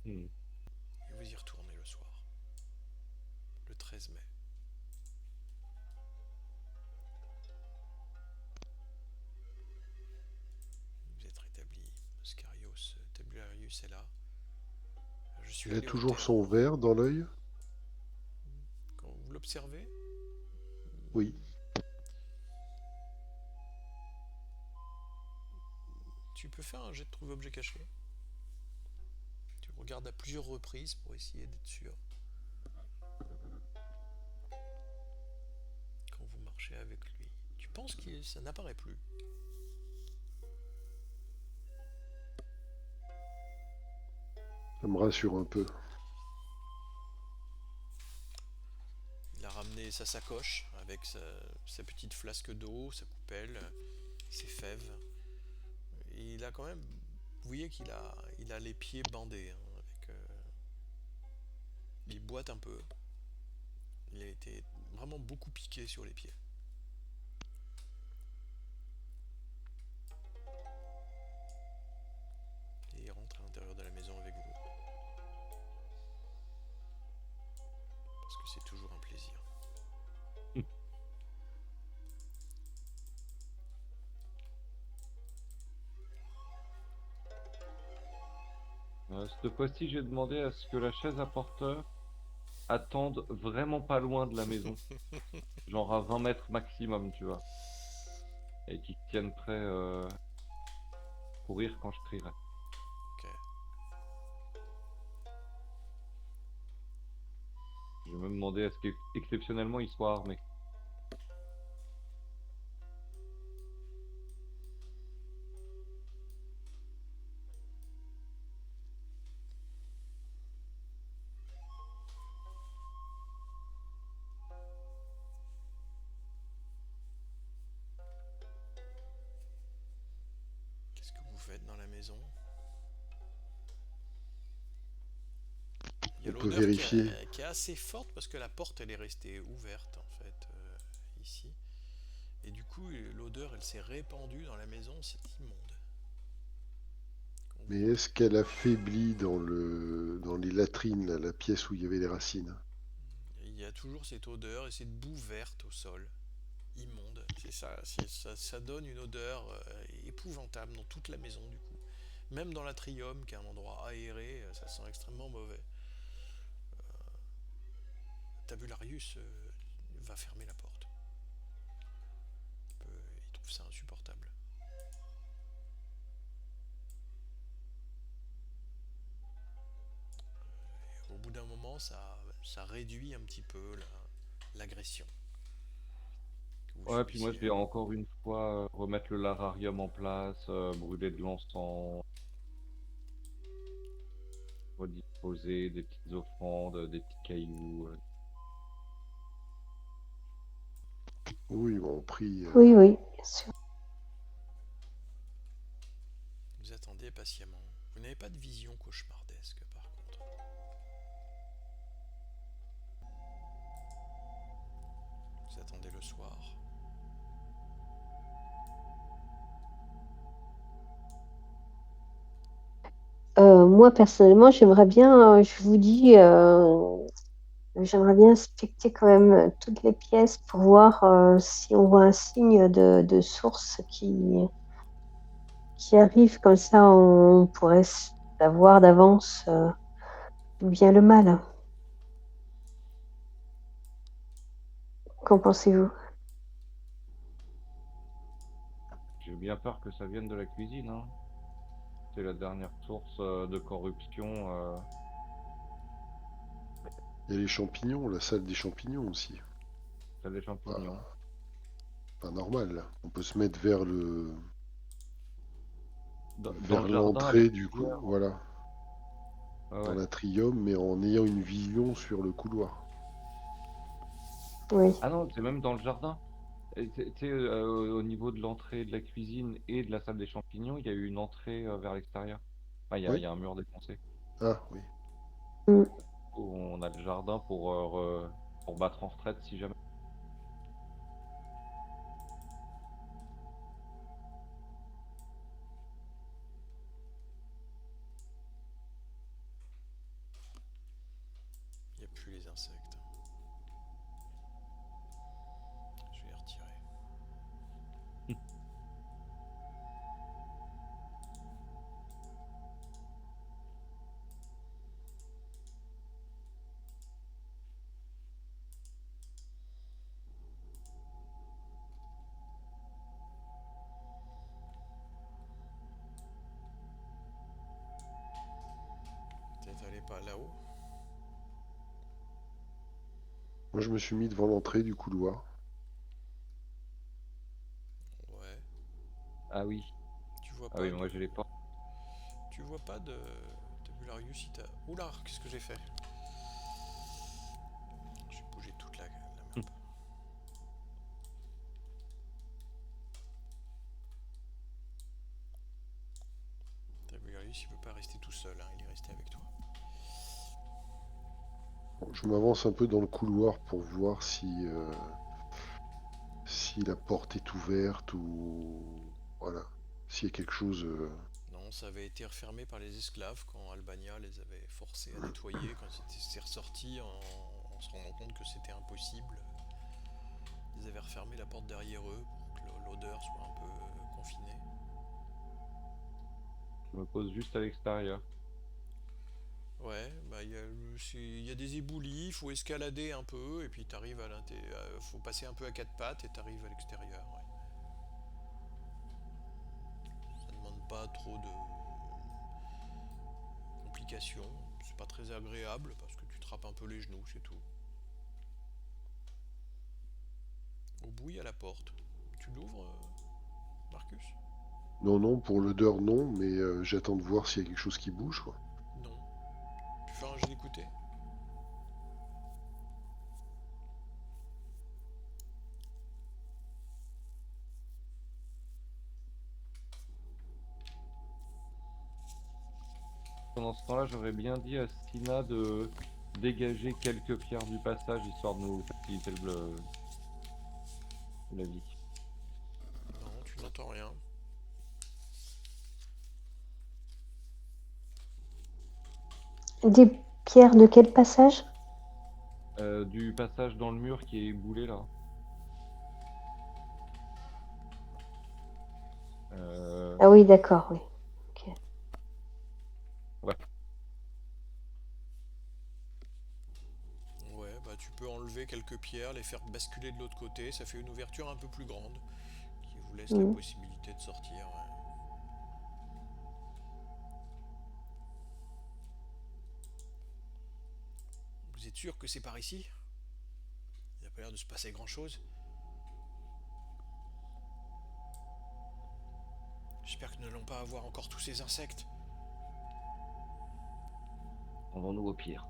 Hmm. Et vous y retournez le soir, le 13 mai. Vous êtes rétabli, Oscarios. c'est là. Je suis Il a allé au toujours terme. son verre dans l'œil? Quand vous l'observez, Oui. tu peux faire un jet de trouver objet caché. Tu regardes à plusieurs reprises pour essayer d'être sûr. Quand vous marchez avec lui, tu penses que ça n'apparaît plus. Ça me rassure un peu. Il a ramené sa sacoche avec sa petite flasque d'eau, sa coupelle, ses fèves. Et il a quand même. Vous voyez qu'il a les pieds bandés. Hein, il boite un peu. Il a été vraiment beaucoup piqué sur les pieds. Et il rentre à l'intérieur de la maison avec vous. Parce que c'est toujours un plaisir. Cette fois-ci, j'ai demandé à ce que la chaise à porteur attende vraiment pas loin de la maison. Genre à 20 mètres maximum, tu vois. Et qui tienne prêt pour rire quand je crierai. Ok. Je vais me demander à ce qu'exceptionnellement il soit armé. Qu'est-ce que vous faites dans la maison? Il y a On peut l'odeur vérifier. qui est assez forte parce que la porte elle est restée ouverte en fait ici. Et du coup l'odeur elle s'est répandue dans la maison, c'est immonde. Quand Mais vous- est-ce qu'elle affaiblit dans les latrines, là, la pièce où il y avait les racines? Il y a toujours cette odeur et cette boue verte au sol, immonde. C'est ça, ça donne une odeur épouvantable dans toute la maison du coup. Même dans l'atrium qui est un endroit aéré, ça sent extrêmement mauvais. Tabularius va fermer la porte. Il trouve ça insupportable. Au bout d'un moment, ça réduit un petit peu l'agression que vous Ouais, puis moi je subissiez. vais encore une fois remettre le lararium en place, brûler de l'encens, redisposer des petites offrandes, des petits cailloux. Oui, bon, on prie. Oui, oui, bien sûr. Vous attendez patiemment. Vous n'avez pas de vision cauchemardesque par contre. Vous attendez le soir. Moi, personnellement, j'aimerais bien, je vous dis, j'aimerais bien inspecter quand même toutes les pièces pour voir si on voit un signe de source qui arrive. Comme ça, on pourrait savoir d'avance d'où vient le mal. Qu'en pensez-vous? J'ai bien peur que ça vienne de la cuisine, hein. C'est la dernière source de corruption. Il y a les champignons, la salle des champignons aussi. T'as des champignons. Pas, pas normal, là. On peut se mettre vers Dans vers le jardin, à l'entrée du coup, l'extérieur. voilà, Ouais, dans ouais. l'atrium, mais en ayant une vision sur le couloir. Oui. Ah non, c'est même dans le jardin. Tu sais, au niveau de l'entrée de la cuisine et de la salle des champignons, il y a eu une entrée vers l'extérieur. Enfin, il Oui? y a un mur défoncé. Ah oui. Mm. Où on a le jardin pour battre en retraite si jamais. Il n'y a plus les insectes. Je vais les retirer. est pas là-haut. Moi, je me suis mis devant l'entrée du couloir. Ouais. Ah oui. Tu vois Ah pas oui, de... moi je l'ai pas. Tu vois pas de... Tabularius si t'as... Oula, qu'est-ce que j'ai fait? J'ai bougé toute la map. Tabularius, il veut pas rester tout seul, hein, il est resté avec toi. Bon, je m'avance un peu dans le couloir pour voir si la porte est ouverte ou voilà, s'il y a quelque chose. Non, ça avait été refermé par les esclaves quand Albania les avait forcés à nettoyer, quand c'est ressorti en se rendant compte que c'était impossible. Ils avaient refermé la porte derrière eux pour que l'odeur soit un peu confinée. Je me pose juste à l'extérieur. Ouais, bah il y a des éboulis, il faut escalader un peu, et puis t'arrives à l'intérieur. Faut passer un peu à quatre pattes et t'arrives à l'extérieur. Ouais. Ça demande pas trop de complications. C'est pas très agréable parce que tu te rappes un peu les genoux, c'est tout. Au bout, il y a la porte. Tu l'ouvres, Marcus? Non, non, pour l'odeur, non, mais j'attends de voir s'il y a quelque chose qui bouge, quoi. Non. Tu fais un jet d'écouter? Pendant ce temps-là, j'aurais bien dit à Sina de dégager quelques pierres du passage histoire de nous faciliter la vie. Non, tu n'entends rien. Des pierres de quel passage? Du passage dans le mur qui est boulé là. Ah oui, d'accord, oui. Ok. Ouais. Ouais, bah tu peux enlever quelques pierres, les faire basculer de l'autre côté, ça fait une ouverture un peu plus grande qui vous laisse la Mhm. possibilité de sortir. Ouais. Vous êtes sûr que c'est par ici? Il n'a pas l'air de se passer grand-chose. J'espère que nous n'allons pas avoir encore tous ces insectes. Rendons-nous au pire.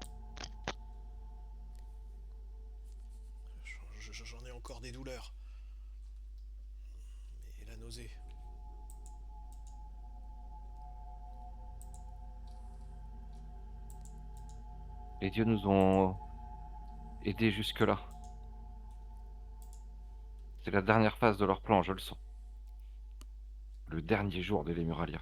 J'en ai encore des douleurs. Et la nausée. Les dieux nous ont aidés jusque-là. C'est la dernière phase de leur plan, je le sens. Le dernier jour de Lémuralia.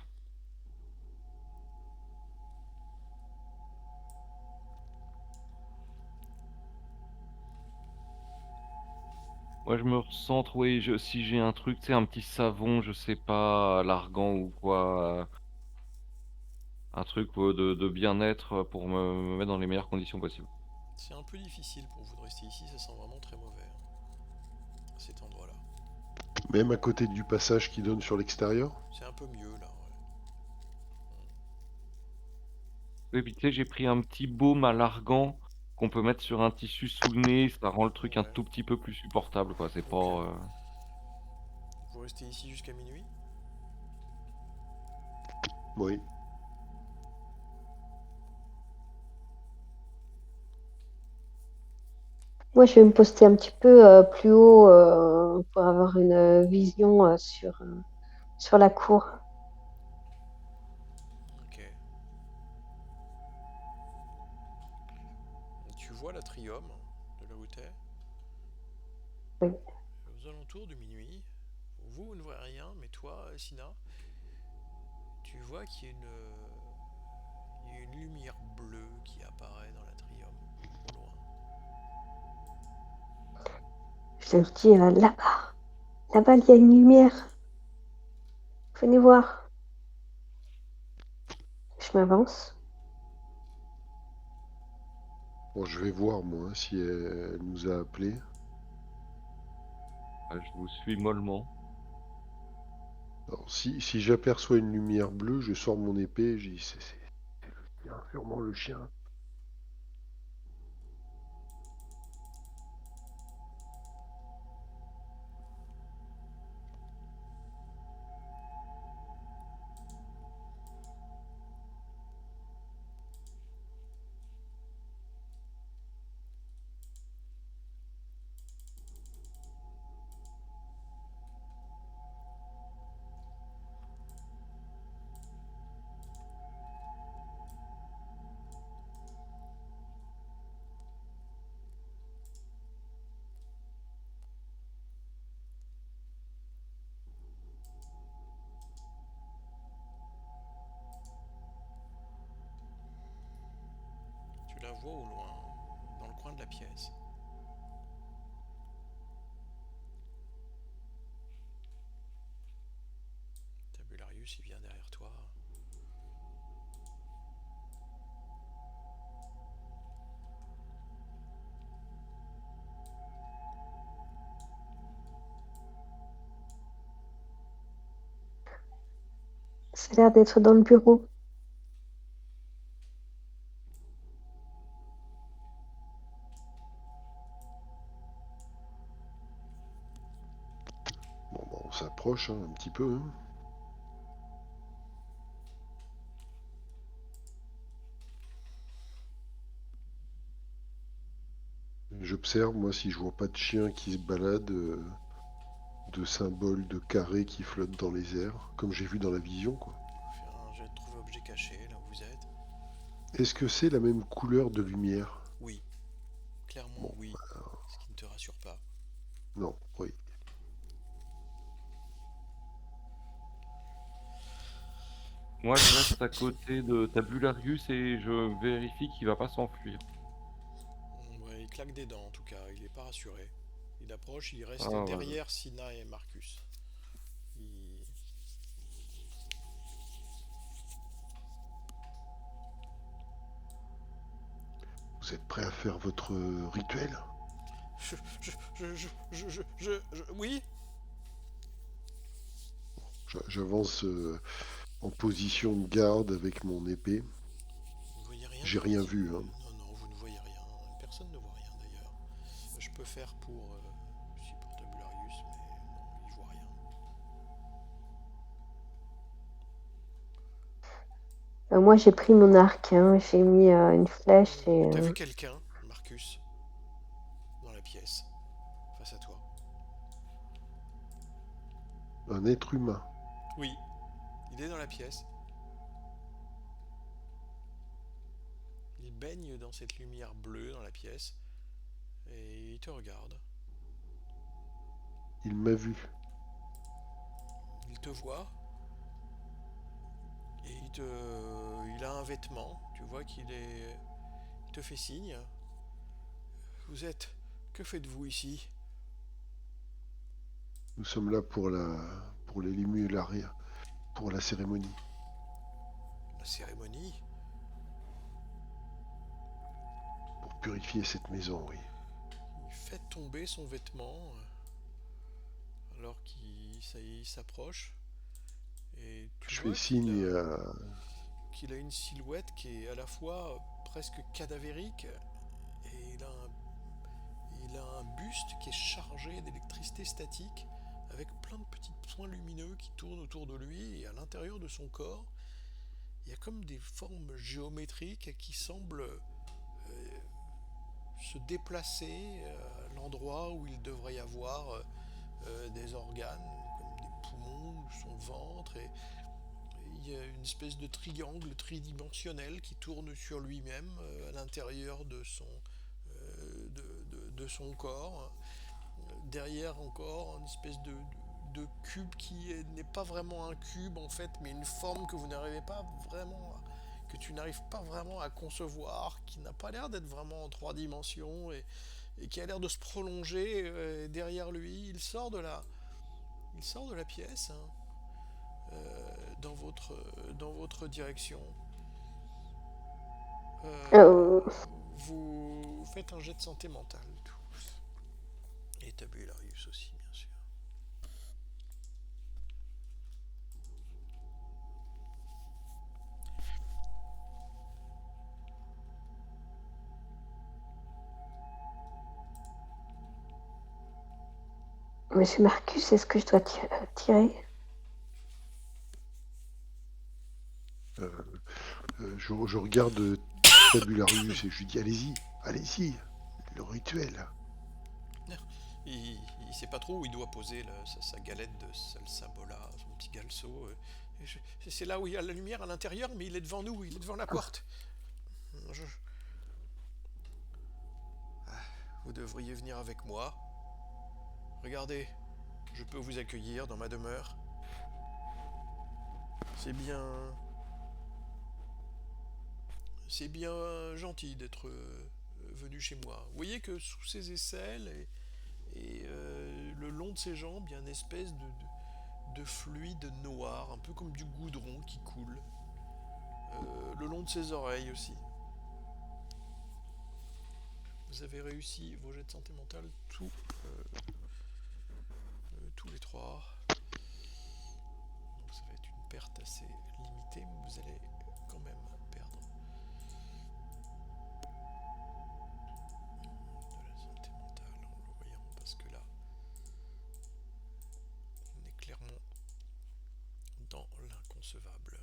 Moi, je me recentre, oui, si j'ai un truc, tu sais, un petit savon, je sais pas, l'argan ou quoi, un truc de bien-être pour me mettre dans les meilleures conditions possibles. C'est un peu difficile pour vous de rester ici, ça sent vraiment très mauvais, hein, à cet endroit-là. Même à côté du passage qui donne sur l'extérieur. C'est un peu mieux là, ouais. Oui, puis tu sais, j'ai pris un petit baume à l'argan qu'on peut mettre sur un tissu sous le nez, ça rend le truc un Ouais, tout petit peu plus supportable, quoi. C'est ok. pas. Vous restez ici jusqu'à minuit? Oui. Moi, je vais me poster un petit peu plus haut pour avoir une vision sur la cour. Ok. Tu vois l'atrium de là où t'es? Oui. Aux alentours de minuit, vous ne voyez rien, mais toi, Sina, tu vois qu'il y a une lumière bleue qui apparaît dans l'atrium, au loin. Je leur dis là-bas, là-bas, il y a une lumière. Venez voir. Je m'avance. Bon, je vais voir, moi, hein, si elle nous a appelés. Je vous suis mollement. Alors, si j'aperçois une lumière bleue, je sors mon épée et je dis, c'est sûrement le chien. la vois au loin, dans le coin de la pièce. Tabularius, il vient derrière toi. Ça a l'air d'être dans le bureau. Bon, bah, on s'approche hein, un petit peu. Hein. J'observe, moi, si je vois pas de chien qui se balade, de symboles de carrés qui flottent dans les airs, comme j'ai vu dans la vision, quoi. Faire un jet de trouver objet caché, là où vous êtes. Est-ce que c'est la même couleur de lumière? Oui, clairement Bon, oui. Ce qui ne te rassure pas. non, oui. Moi, je reste à côté de Tabularius et je vérifie qu'il va pas s'enfuir. Ouais, il claque des dents en tout cas, il n'est pas rassuré. Il approche, il reste Ah, ouais. derrière Sina et Marcus. Il- Vous êtes prêt à faire votre rituel? Oui. J'avance en position de garde avec mon épée. Vous ne voyez rien J'ai rien ici. vu, hein. Non, non, vous ne voyez rien. Personne ne voit rien d'ailleurs. Je peux faire si pour Tabularius, mais non, il voit rien. Moi, j'ai pris mon arc, hein, j'ai mis une flèche et T'as vu quelqu'un, Marcus, dans la pièce, face à toi? Un être humain. Oui, il est dans la pièce. Il baigne dans cette lumière bleue dans la pièce et il te regarde. Il m'a vu. Il te voit et il a un vêtement. Tu vois il te fait signe. Vous êtes, que faites-vous ici? Nous sommes là pour l'émularia, pour la cérémonie. La cérémonie? Pour purifier cette maison, oui. Il fait tomber son vêtement alors qu'il s'approche et tu Je fais vois signe à... qu'il a une silhouette qui est à la fois presque cadavérique et il a un buste qui est chargé d'électricité statique avec plein de petits points lumineux qui tournent autour de lui et à l'intérieur de son corps il y a comme des formes géométriques qui semblent se déplacer à l'endroit où il devrait y avoir des organes comme des poumons, son ventre et il y a une espèce de triangle tridimensionnel qui tourne sur lui-même à l'intérieur de son corps. Derrière encore une espèce de cube qui n'est pas vraiment un cube en fait, mais une forme que vous n'arrivez pas vraiment que tu n'arrives pas vraiment à concevoir, qui n'a pas l'air d'être vraiment en 3 dimensions et qui a l'air de se prolonger derrière lui. Il sort de la pièce hein, dans votre direction. euh, Vous faites un jet de santé mentale tous. Et Tabularius aussi, bien sûr. Monsieur Marcus, est-ce que je dois tirer? Je regarde Tabularius et je lui dis allez-y, allez-y, le rituel. Il sait pas trop où il doit poser sa galette de salsabola, son petit galso. C'est là où il y a la lumière à l'intérieur, mais il est devant nous, il est devant la porte. Je- Vous devriez venir avec moi. Regardez, je peux vous accueillir dans ma demeure. C'est bien gentil d'être venu chez moi. Vous voyez que sous ses aisselles et le long de ses jambes, il y a une espèce de fluide noir, un peu comme du goudron qui coule. Le long de ses oreilles aussi. Vous avez réussi vos jets de santé mentale tous les trois. Donc ça va être une perte assez limitée, mais vous allez quand même perdre de la santé mentale en le voyant, parce que là, on est clairement dans l'inconcevable.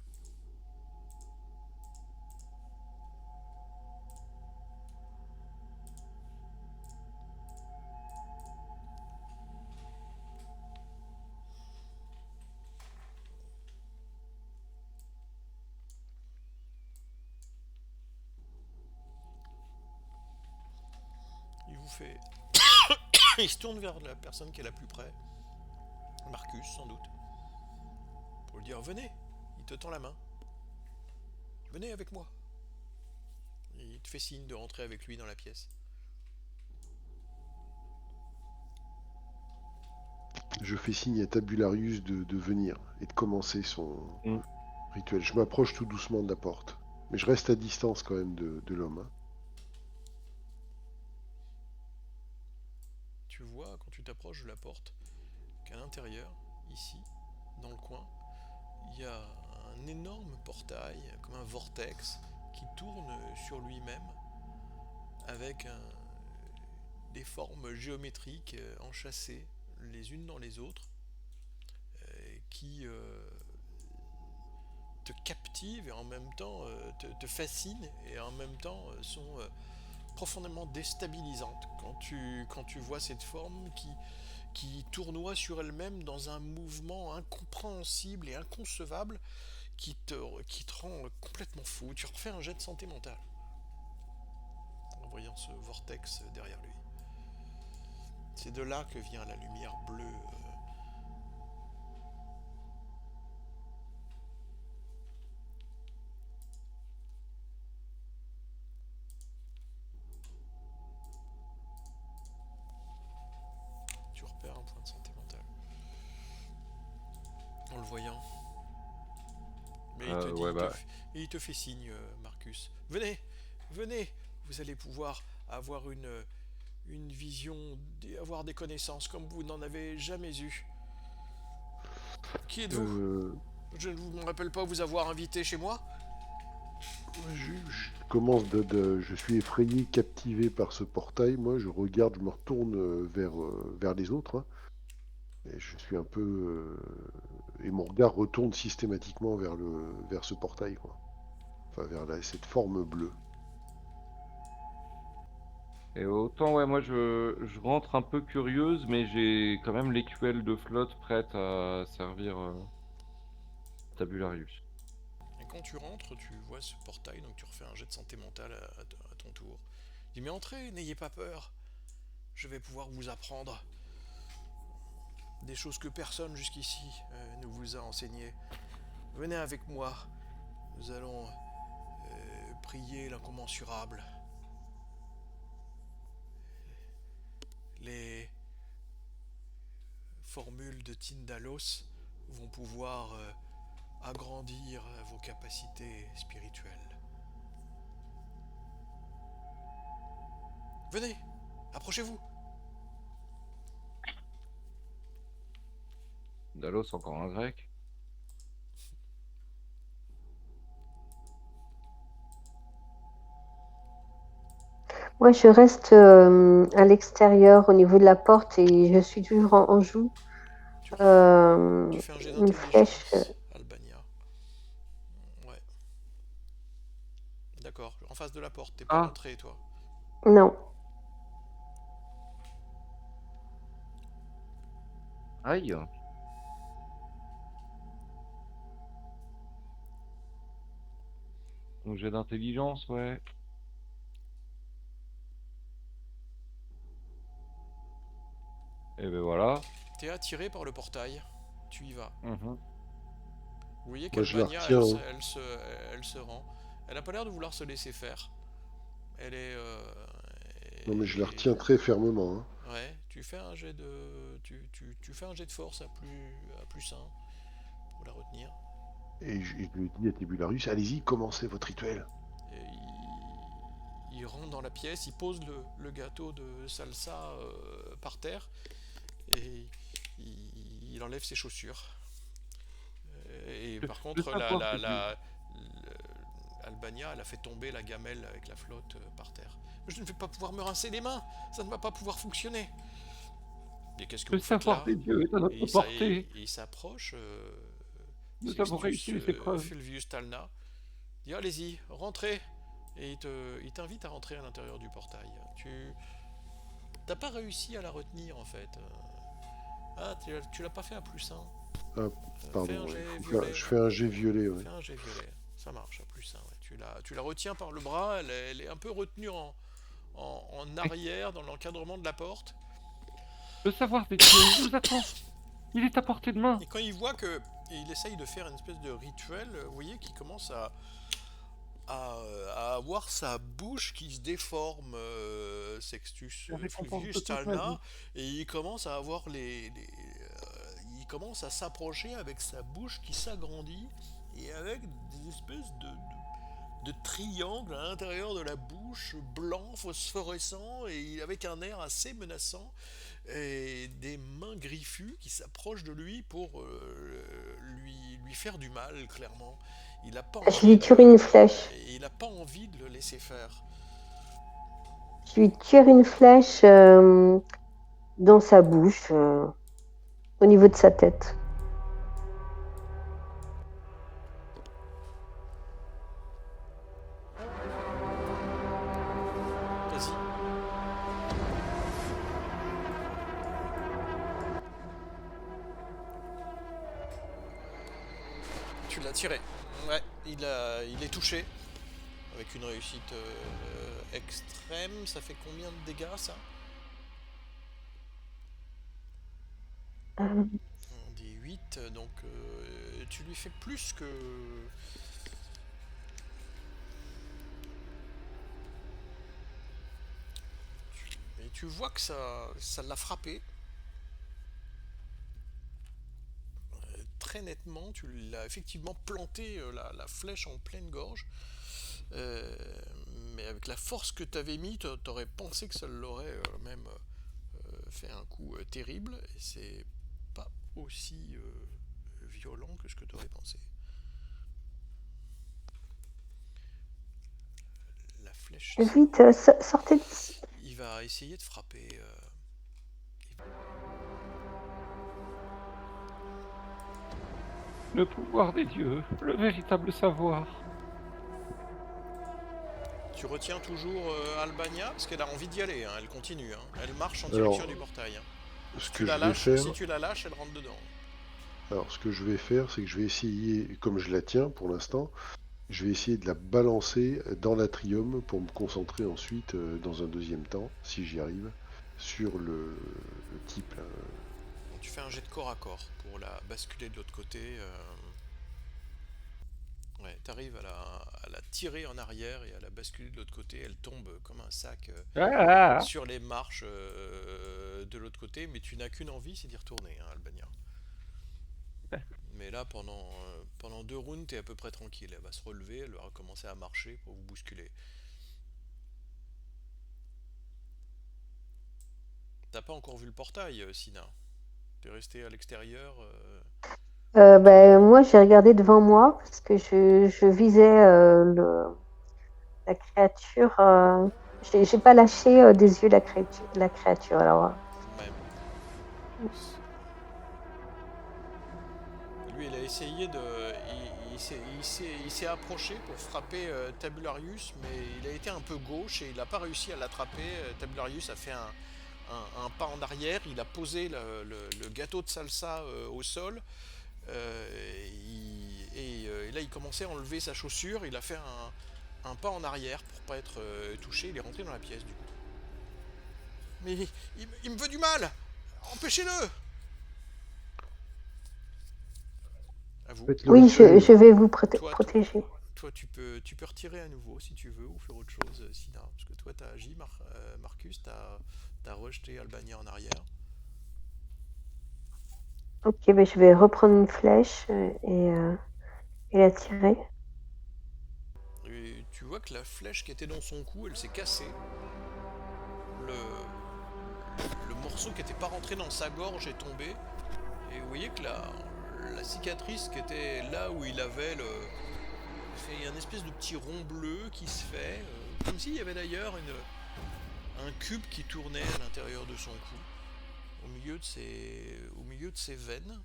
Il vous fait... Il se tourne vers la personne qui est la plus près. Marcus, sans doute. Pour lui dire, venez. Il te tend la main. Venez avec moi. Et il te fait signe de rentrer avec lui dans la pièce. Je fais signe à Tabularius de venir et de commencer son Mm. rituel. Je m'approche tout doucement de la porte. Mais je reste à distance quand même de l'homme. Hein. Tu vois, quand tu t'approches de la porte, qu'à l'intérieur, ici, dans le coin, il y a un énorme portail, comme un vortex, qui tourne sur lui-même, avec des formes géométriques enchâssées les unes dans les autres, qui te captivent et en même temps te fascinent, et en même temps sont profondément déstabilisantes quand tu vois cette forme qui tournoie sur elle-même dans un mouvement incompréhensible et inconcevable qui te rend complètement fou. Tu refais un jet de santé mentale en voyant ce vortex derrière lui. C'est de là que vient la lumière bleue. Tu repères un point de santé mentale en le voyant. Mais il te dit, Ouais, bah, il te fait signe, Marcus. Venez, venez, vous allez pouvoir avoir une vision, avoir des connaissances comme vous n'en avez jamais eu. Qui êtes-vous? Je ne me rappelle pas vous avoir invité chez moi. Je commence je suis effrayé, captivé par ce portail. Moi, je regarde, je me retourne vers les autres. Hein, et je suis un peu... et mon regard retourne systématiquement vers ce portail, quoi. Enfin, cette forme bleue. et autant, ouais, moi je rentre un peu curieuse, mais j'ai quand même l'écuelle de flotte prête à servir Tabularius. Et quand tu rentres, tu vois ce portail, donc tu refais un jet de santé mentale à ton tour. Il dit, mais entrez, n'ayez pas peur. Je vais pouvoir vous apprendre des choses que personne jusqu'ici ne vous a enseignées. Venez avec moi. Nous allons prier l'incommensurable. Les formules de Tyndalos vont pouvoir agrandir vos capacités spirituelles. Venez, approchez-vous. Dalos, encore un grec. Moi, je reste à l'extérieur au niveau de la porte et je suis toujours en joue. Tu fais un jet Une flèche. d'intelligence, Albania. Ouais. D'accord. En face de la porte, t'es pas Ah, rentré, toi. Non. aïe. Donc j'ai d'intelligence, ouais. Et ben voilà. T'es attiré par le portail. Tu y vas. Mhm. Vous voyez Moi, je la qu'Albania, retiens. Hein. elle se rend. Elle a pas l'air de vouloir se laisser faire. Elle est... Non, mais je la retiens très fermement, hein. Ouais, tu fais un jet de... Tu fais un jet de force à plus 1 pour la retenir. Et je lui dis à Tibularius, allez-y, commencez votre rituel. Et il rentre dans la pièce, il pose le gâteau de salsa par terre et il enlève ses chaussures. Et par Je contre, veux savoir tes dieux. Albania, elle a fait tomber la gamelle avec la flotte par terre. Je ne vais pas pouvoir me rincer les mains, ça ne va pas pouvoir fonctionner. Et qu'est-ce que Le vous faites savoir là? des dieux est à Et notre portée. il s'approche, Nous avons réussi Sextus les épreuves. Fulvius Talna. Il dit allez-y, rentrez. Et il t'invite à rentrer à l'intérieur du portail. Tu n'as pas réussi à la retenir en fait. Ah, tu l'as pas fait à plus 1. Ah, Fais pardon, un ouais, jet faut violet. je fais un jet violet, ouais. Fais un jet violet. Ça marche à plus 1. Ouais. Tu la retiens par le bras. Elle est un peu retenue en arrière dans l'encadrement de la porte. Le savoir des dieux, il nous attend. Il est à portée de main. Et quand il voit que il essaye de faire une espèce de rituel, vous voyez qu'il commence à avoir sa bouche qui se déforme, Sextus La récompense de Fulvius toute ma vie. Talna, et il commence à avoir il commence à s'approcher avec sa bouche qui s'agrandit et avec des espèces de triangles à l'intérieur de la bouche, blanc, phosphorescent, et avec un air assez menaçant, et des mains griffues qui s'approchent de lui pour lui faire du mal, clairement. Il a pas Je lui envie tire une flèche. il n'a pas envie de le laisser faire. Je lui tire une flèche dans sa bouche, au niveau de sa tête. Vas-y. Tu l'as tiré. Ouais, il est touché. Avec une réussite extrême. Ça fait combien de dégâts, ça? Euh, On dit 8, donc tu lui fais plus que... Et tu vois que ça l'a frappé. Très nettement, tu l'as effectivement planté la flèche en pleine gorge. Mais avec la force que tu avais mis, t'aurais pensé que ça l'aurait même fait un coup terrible. Et c'est pas aussi violent que ce que tu aurais pensé. La flèche. Vite, sortez d'ici. Il va essayer de frapper. Le pouvoir des dieux, le véritable savoir. Tu retiens toujours Albania parce qu'elle a envie d'y aller. Hein, elle continue. Hein, elle marche en Alors, direction du portail. Hein. ce Si que tu je la vais lâches, faire, si tu la lâches, elle rentre dedans. alors ce que je vais faire, c'est que je vais essayer, comme je la tiens pour l'instant, je vais essayer de la balancer dans l'atrium pour me concentrer ensuite, dans un deuxième temps, si j'y arrive, sur le type là. Donc, tu fais un jet de corps à corps pour la basculer de l'autre côté. Ouais, t'arrives à la tirer en arrière et à la basculer de l'autre côté. Elle tombe comme un sac Ah, sur les marches de l'autre côté, mais tu n'as qu'une envie, c'est d'y retourner, hein, Albania. Mais là, pendant 2 rounds, t'es à peu près tranquille. Elle va se relever, elle va recommencer à marcher pour vous bousculer. T'as pas encore vu le portail, Sina. T'es resté à l'extérieur. Moi, j'ai regardé devant moi parce que je visais la créature. J'ai pas lâché des yeux la créature. Alors, Même. Lui, il a essayé de. Il s'est approché pour frapper Tabularius, mais il a été un peu gauche et il n'a pas réussi à l'attraper. Tabularius a fait un pas en arrière, il a posé le gâteau de salsa au sol. Et là, il commençait à enlever sa chaussure. Il a fait un pas en arrière pour pas être touché. Il est rentré dans la pièce du coup. Mais il me veut du mal. Empêchez-le. À vous. Faites le oui, rituel. je vais vous Toi, protéger. toi tu peux retirer à nouveau si tu veux ou faire autre chose, Sina. Parce que toi t'as agi, Marcus, t'as rejeté Albania en arrière. Ok, ben je vais reprendre une flèche et la tirer. Et tu vois que la flèche qui était dans son cou, elle s'est cassée. Le, le morceau qui n'était pas rentré dans sa gorge est tombé. Et vous voyez que la cicatrice qui était là où il avait le. Il y a une espèce de petit rond bleu qui se fait. Comme s'il y avait d'ailleurs un cube qui tournait à l'intérieur de son cou. Au milieu de ses veines.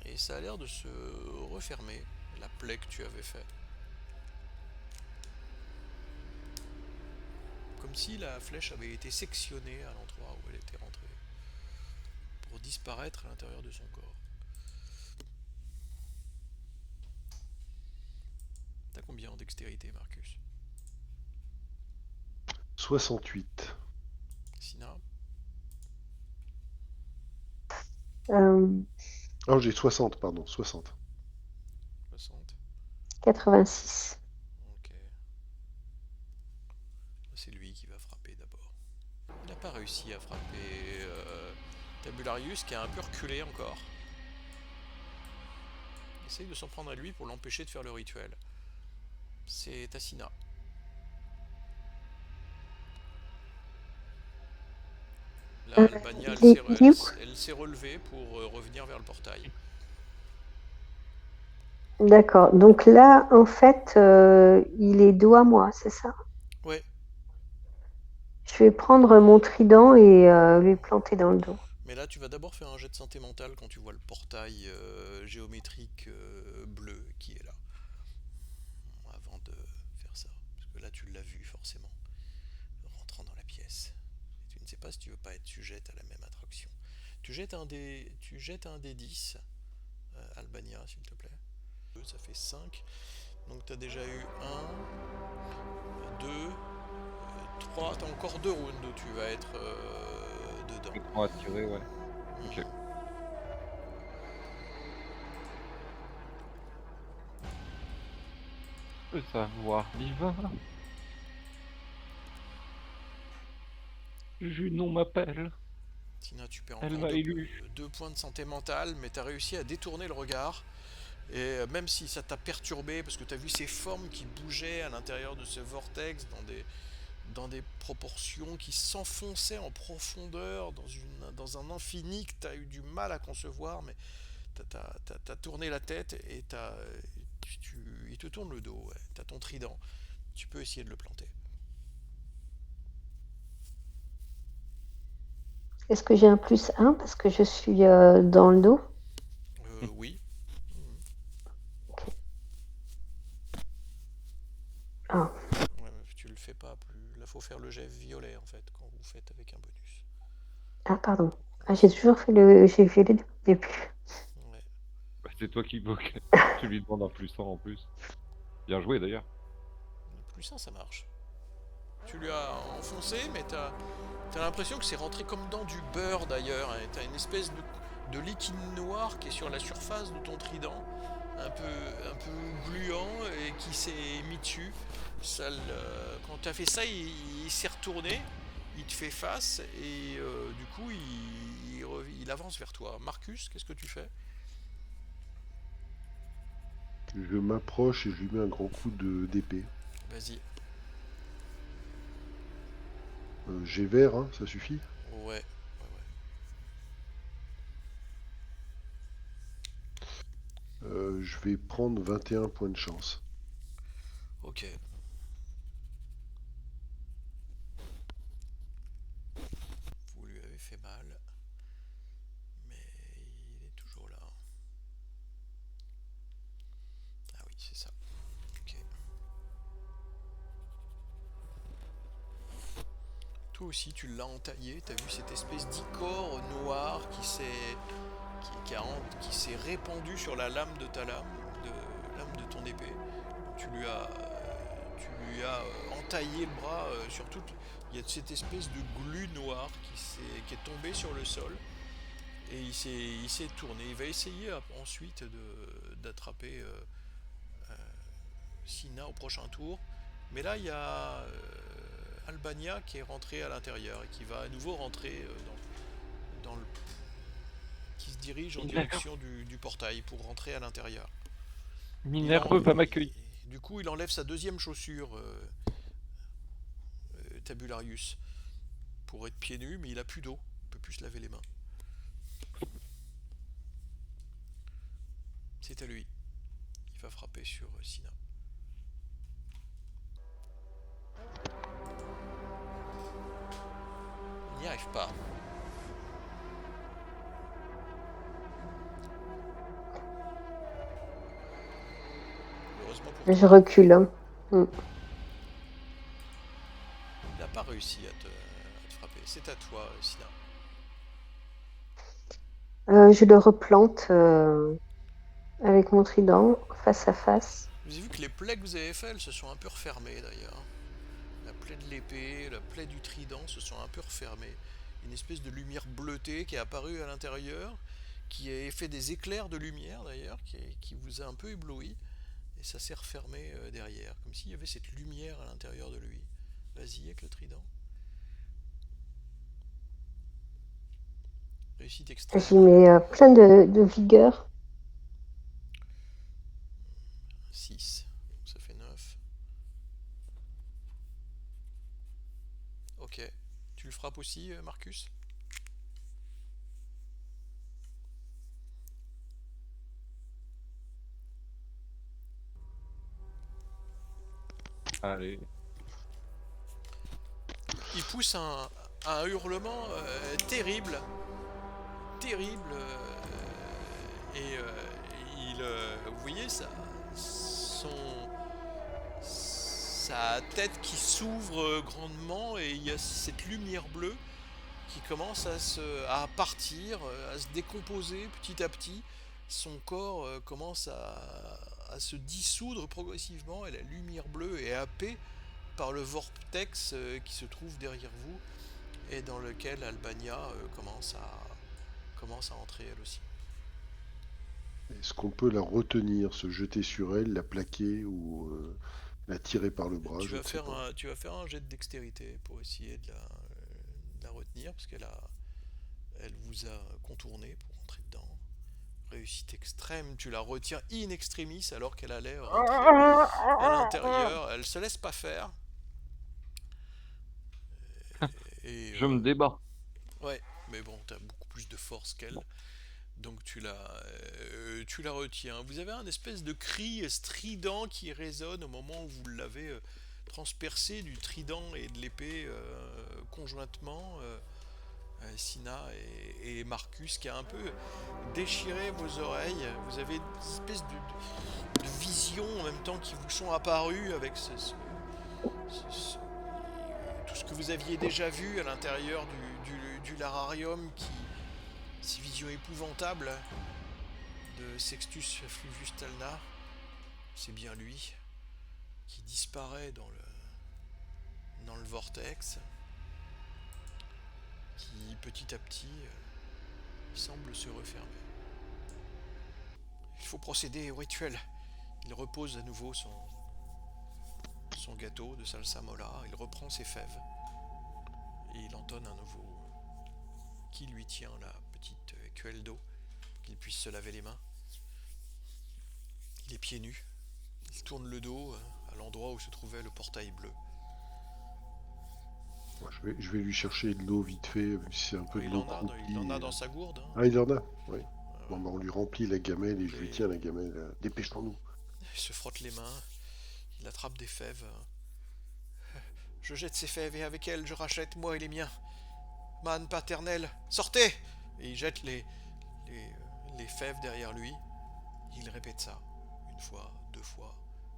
Et ça a l'air de se refermer, la plaie que tu avais fait. Comme si la flèche avait été sectionnée à l'endroit où elle était rentrée. Pour disparaître à l'intérieur de son corps. T'as combien en dextérité, Marcus? 68. Sina? Euh, Ah, j'ai 60, pardon, 60. 60. 86. Ok. C'est lui qui va frapper d'abord. Il n'a pas réussi à frapper Tabularius qui a un peu reculé encore. Essaye de s'en prendre à lui pour l'empêcher de faire le rituel. C'est Tassina. Là, Albania, elle s'est relevée pour revenir vers le portail. D'accord. Donc là, en fait, il est dos à moi, c'est ça? Ouais. Je vais prendre mon trident et lui planter dans le dos. Mais là, tu vas d'abord faire un jet de santé mentale quand tu vois le portail géométrique bleu qui est là. Avant de faire ça. Parce que là, tu l'as vu forcément. Rentrant dans la pièce. Et tu ne sais pas si tu veux pas être sujette à la même attraction. Tu jettes un dé 10, Albania, s'il te plaît. Ça fait 5. Donc tu as déjà eu 1, 2, 3. Tu as encore 2 rounds où tu vas être dedans. Je prends à tirer, ouais. Ok. Le savoir divin. Junon m'appelle. Tina, tu perds Elle encore m'a élu. 2 points de santé mentale, mais tu as réussi à détourner le regard. Et même si ça t'a perturbé, parce que tu as vu ces formes qui bougeaient à l'intérieur de ce vortex, dans des proportions qui s'enfonçaient en profondeur, dans un infini que tu as eu du mal à concevoir, mais t'as tourné la tête et il te tourne le dos, ouais. T'as ton trident, tu peux essayer de le planter. Est-ce que j'ai un +1 parce que je suis dans le dos? Oui. Ah. Ouais, tu le fais pas plus. Là, faut faire le jet violet en fait, quand vous faites avec un bonus. Ah, pardon. Ah, j'ai toujours fait le. J'ai fait les deux au début. Ouais. Bah, c'est toi qui bloque. Tu lui demandes un +100 en plus. Bien joué d'ailleurs. Le plus 1, ça marche. Tu lui as enfoncé, mais t'as l'impression que c'est rentré comme dans du beurre d'ailleurs. Hein. T'as une espèce de liquide noir qui est sur la surface de ton trident, un peu gluant et qui s'est mis dessus. Quand t'as fait ça, il s'est retourné, il te fait face et du coup il avance vers toi. Marcus, qu'est-ce que tu fais? Je m'approche et je lui mets un grand coup d'épée. Vas-y. J'ai vert, hein, ça suffit. Ouais. Je vais prendre 21 points de chance. Ok. Vous lui avez fait mal. Mais il est toujours là. Ah oui, c'est ça. Ok. Toi aussi, tu l'as entaillé. T'as vu cette espèce d'icône noir qui s'est répandu sur la lame de ta lame de ton épée. Tu lui as entaillé le bras sur toute. Il y a cette espèce de glu noir qui est tombé sur le sol et il s'est tourné. Il va essayer ensuite d'attraper Sina au prochain tour. Mais là, il y a Albania qui est rentré à l'intérieur et qui va à nouveau rentrer dans le... qui se dirige en D'accord. direction du portail pour rentrer à l'intérieur. Minerveux va m'accueillir. Du coup, il enlève sa deuxième chaussure, Tabularius, pour être pieds nus, mais il a plus d'eau. Il peut plus se laver les mains. C'est à lui. Il va frapper sur Sina. Il n'y arrive pas. Heureusement pour Je toi, recule. Hein. il n'a pas réussi à te frapper. C'est à toi, Sina. Je le replante avec mon trident face à face. Vous avez vu que les plaies que vous avez faites, elles se sont un peu refermées d'ailleurs. La plaie de l'épée, la plaie du trident se sont un peu refermées. Une espèce de lumière bleutée qui est apparue à l'intérieur, qui a fait des éclairs de lumière d'ailleurs, qui vous a un peu ébloui. Et ça s'est refermé derrière, comme s'il y avait cette lumière à l'intérieur de lui. Vas-y avec le trident. Réussite extrême. J'y mets plein de vigueur. 6. Ça fait 9. Ok. Tu le frappes aussi, Marcus? Allez. Il pousse un hurlement terrible. Terrible. Et vous voyez ça, sa tête qui s'ouvre grandement et il y a cette lumière bleue qui commence à partir, à se décomposer petit à petit. Son corps commence à se dissoudre progressivement et la lumière bleue est happée par le vortex qui se trouve derrière vous et dans lequel Albania commence à entrer elle aussi. Est-ce qu'on peut la retenir, se jeter sur elle, la plaquer ou la tirer par le bras? Je ne sais pas. Tu vas faire un jet de dextérité pour essayer de la retenir parce elle vous a contourné pour rentrer dedans. Réussite extrême, tu la retiens in extremis alors qu'elle allait rentrer à l'intérieur. Elle se laisse pas faire. Et Je me débat. ouais, mais bon, t'as beaucoup plus de force qu'elle. Donc tu la retiens. Vous avez un espèce de cri strident qui résonne au moment où vous l'avez transpercé du trident et de l'épée conjointement. Sina et Marcus qui a un peu déchiré vos oreilles. Vous avez une espèce de vision en même temps qui vous sont apparues avec tout ce que vous aviez déjà vu à l'intérieur du lararium, ces visions épouvantables de Sextus Fluvius Talna. C'est bien lui qui disparaît dans le vortex, qui petit à petit semble se refermer. Il faut procéder au rituel. Il repose à nouveau son gâteau de salsa-mola, il reprend ses fèves et il entonne un nouveau qui lui tient la petite écuelle d'eau pour qu'il puisse se laver les mains. Il est pieds nus, il tourne le dos à l'endroit où se trouvait le portail bleu. Moi, je vais lui chercher de l'eau vite fait, même si c'est un peu de l'eau croupie. Il en a dans sa gourde. Hein. Ah, il en a? Oui. Bon, bah, on lui remplit la gamelle et je lui Et tiens la gamelle. Dépêchons-nous. il se frotte les mains, il attrape des fèves. Je jette ces fèves et avec elles je rachète moi et les miens. Manne paternelle, sortez! Et il jette les fèves derrière lui. Il répète ça, une fois, 2 fois,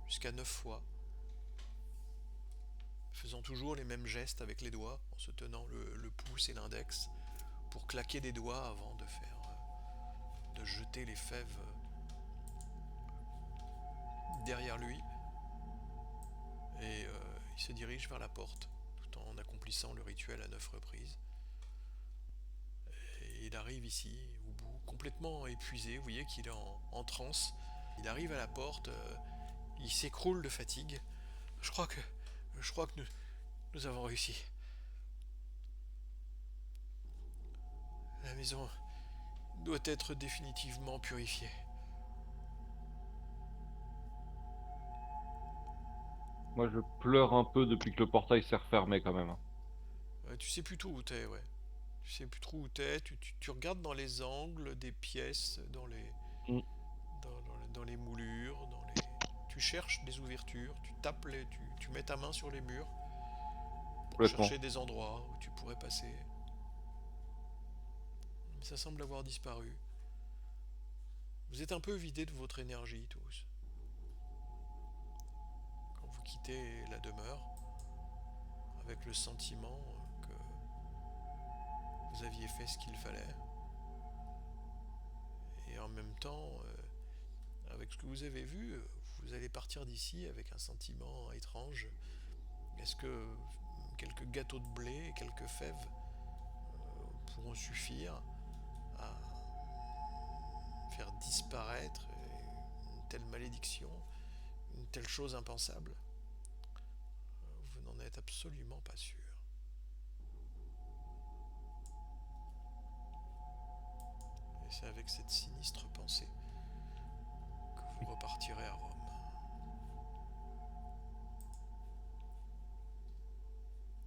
jusqu'à 9 fois. Faisant toujours les mêmes gestes avec les doigts, en se tenant le pouce et l'index, pour claquer des doigts avant de jeter les fèves derrière lui. Et il se dirige vers la porte, tout en accomplissant le rituel à 9 reprises. Et il arrive ici, au bout, complètement épuisé. Vous voyez qu'il est en transe. Il arrive à la porte, Il s'écroule de fatigue. Je crois que, nous avons réussi. La maison doit être définitivement purifiée. Moi, je pleure un peu depuis que le portail s'est refermé quand même. Tu sais plus trop où t'es, ouais. Tu sais plus trop où t'es. Tu regardes dans les angles des pièces, Mm, dans les moulures, tu cherches des ouvertures, tu mets ta main sur les murs pour complètement. chercher des endroits où tu pourrais passer. Mais ça semble avoir disparu. Vous êtes un peu vidés de votre énergie tous. Quand vous quittez la demeure, avec le sentiment que vous aviez fait ce qu'il fallait, et en même temps, avec ce que vous avez vu, vous allez partir d'ici avec un sentiment étrange. Est-ce que quelques gâteaux de blé et quelques fèves pourront suffire à faire disparaître une telle malédiction, une telle chose impensable? Vous n'en êtes absolument pas sûr. Et c'est avec cette sinistre pensée que vous repartirez à Rome.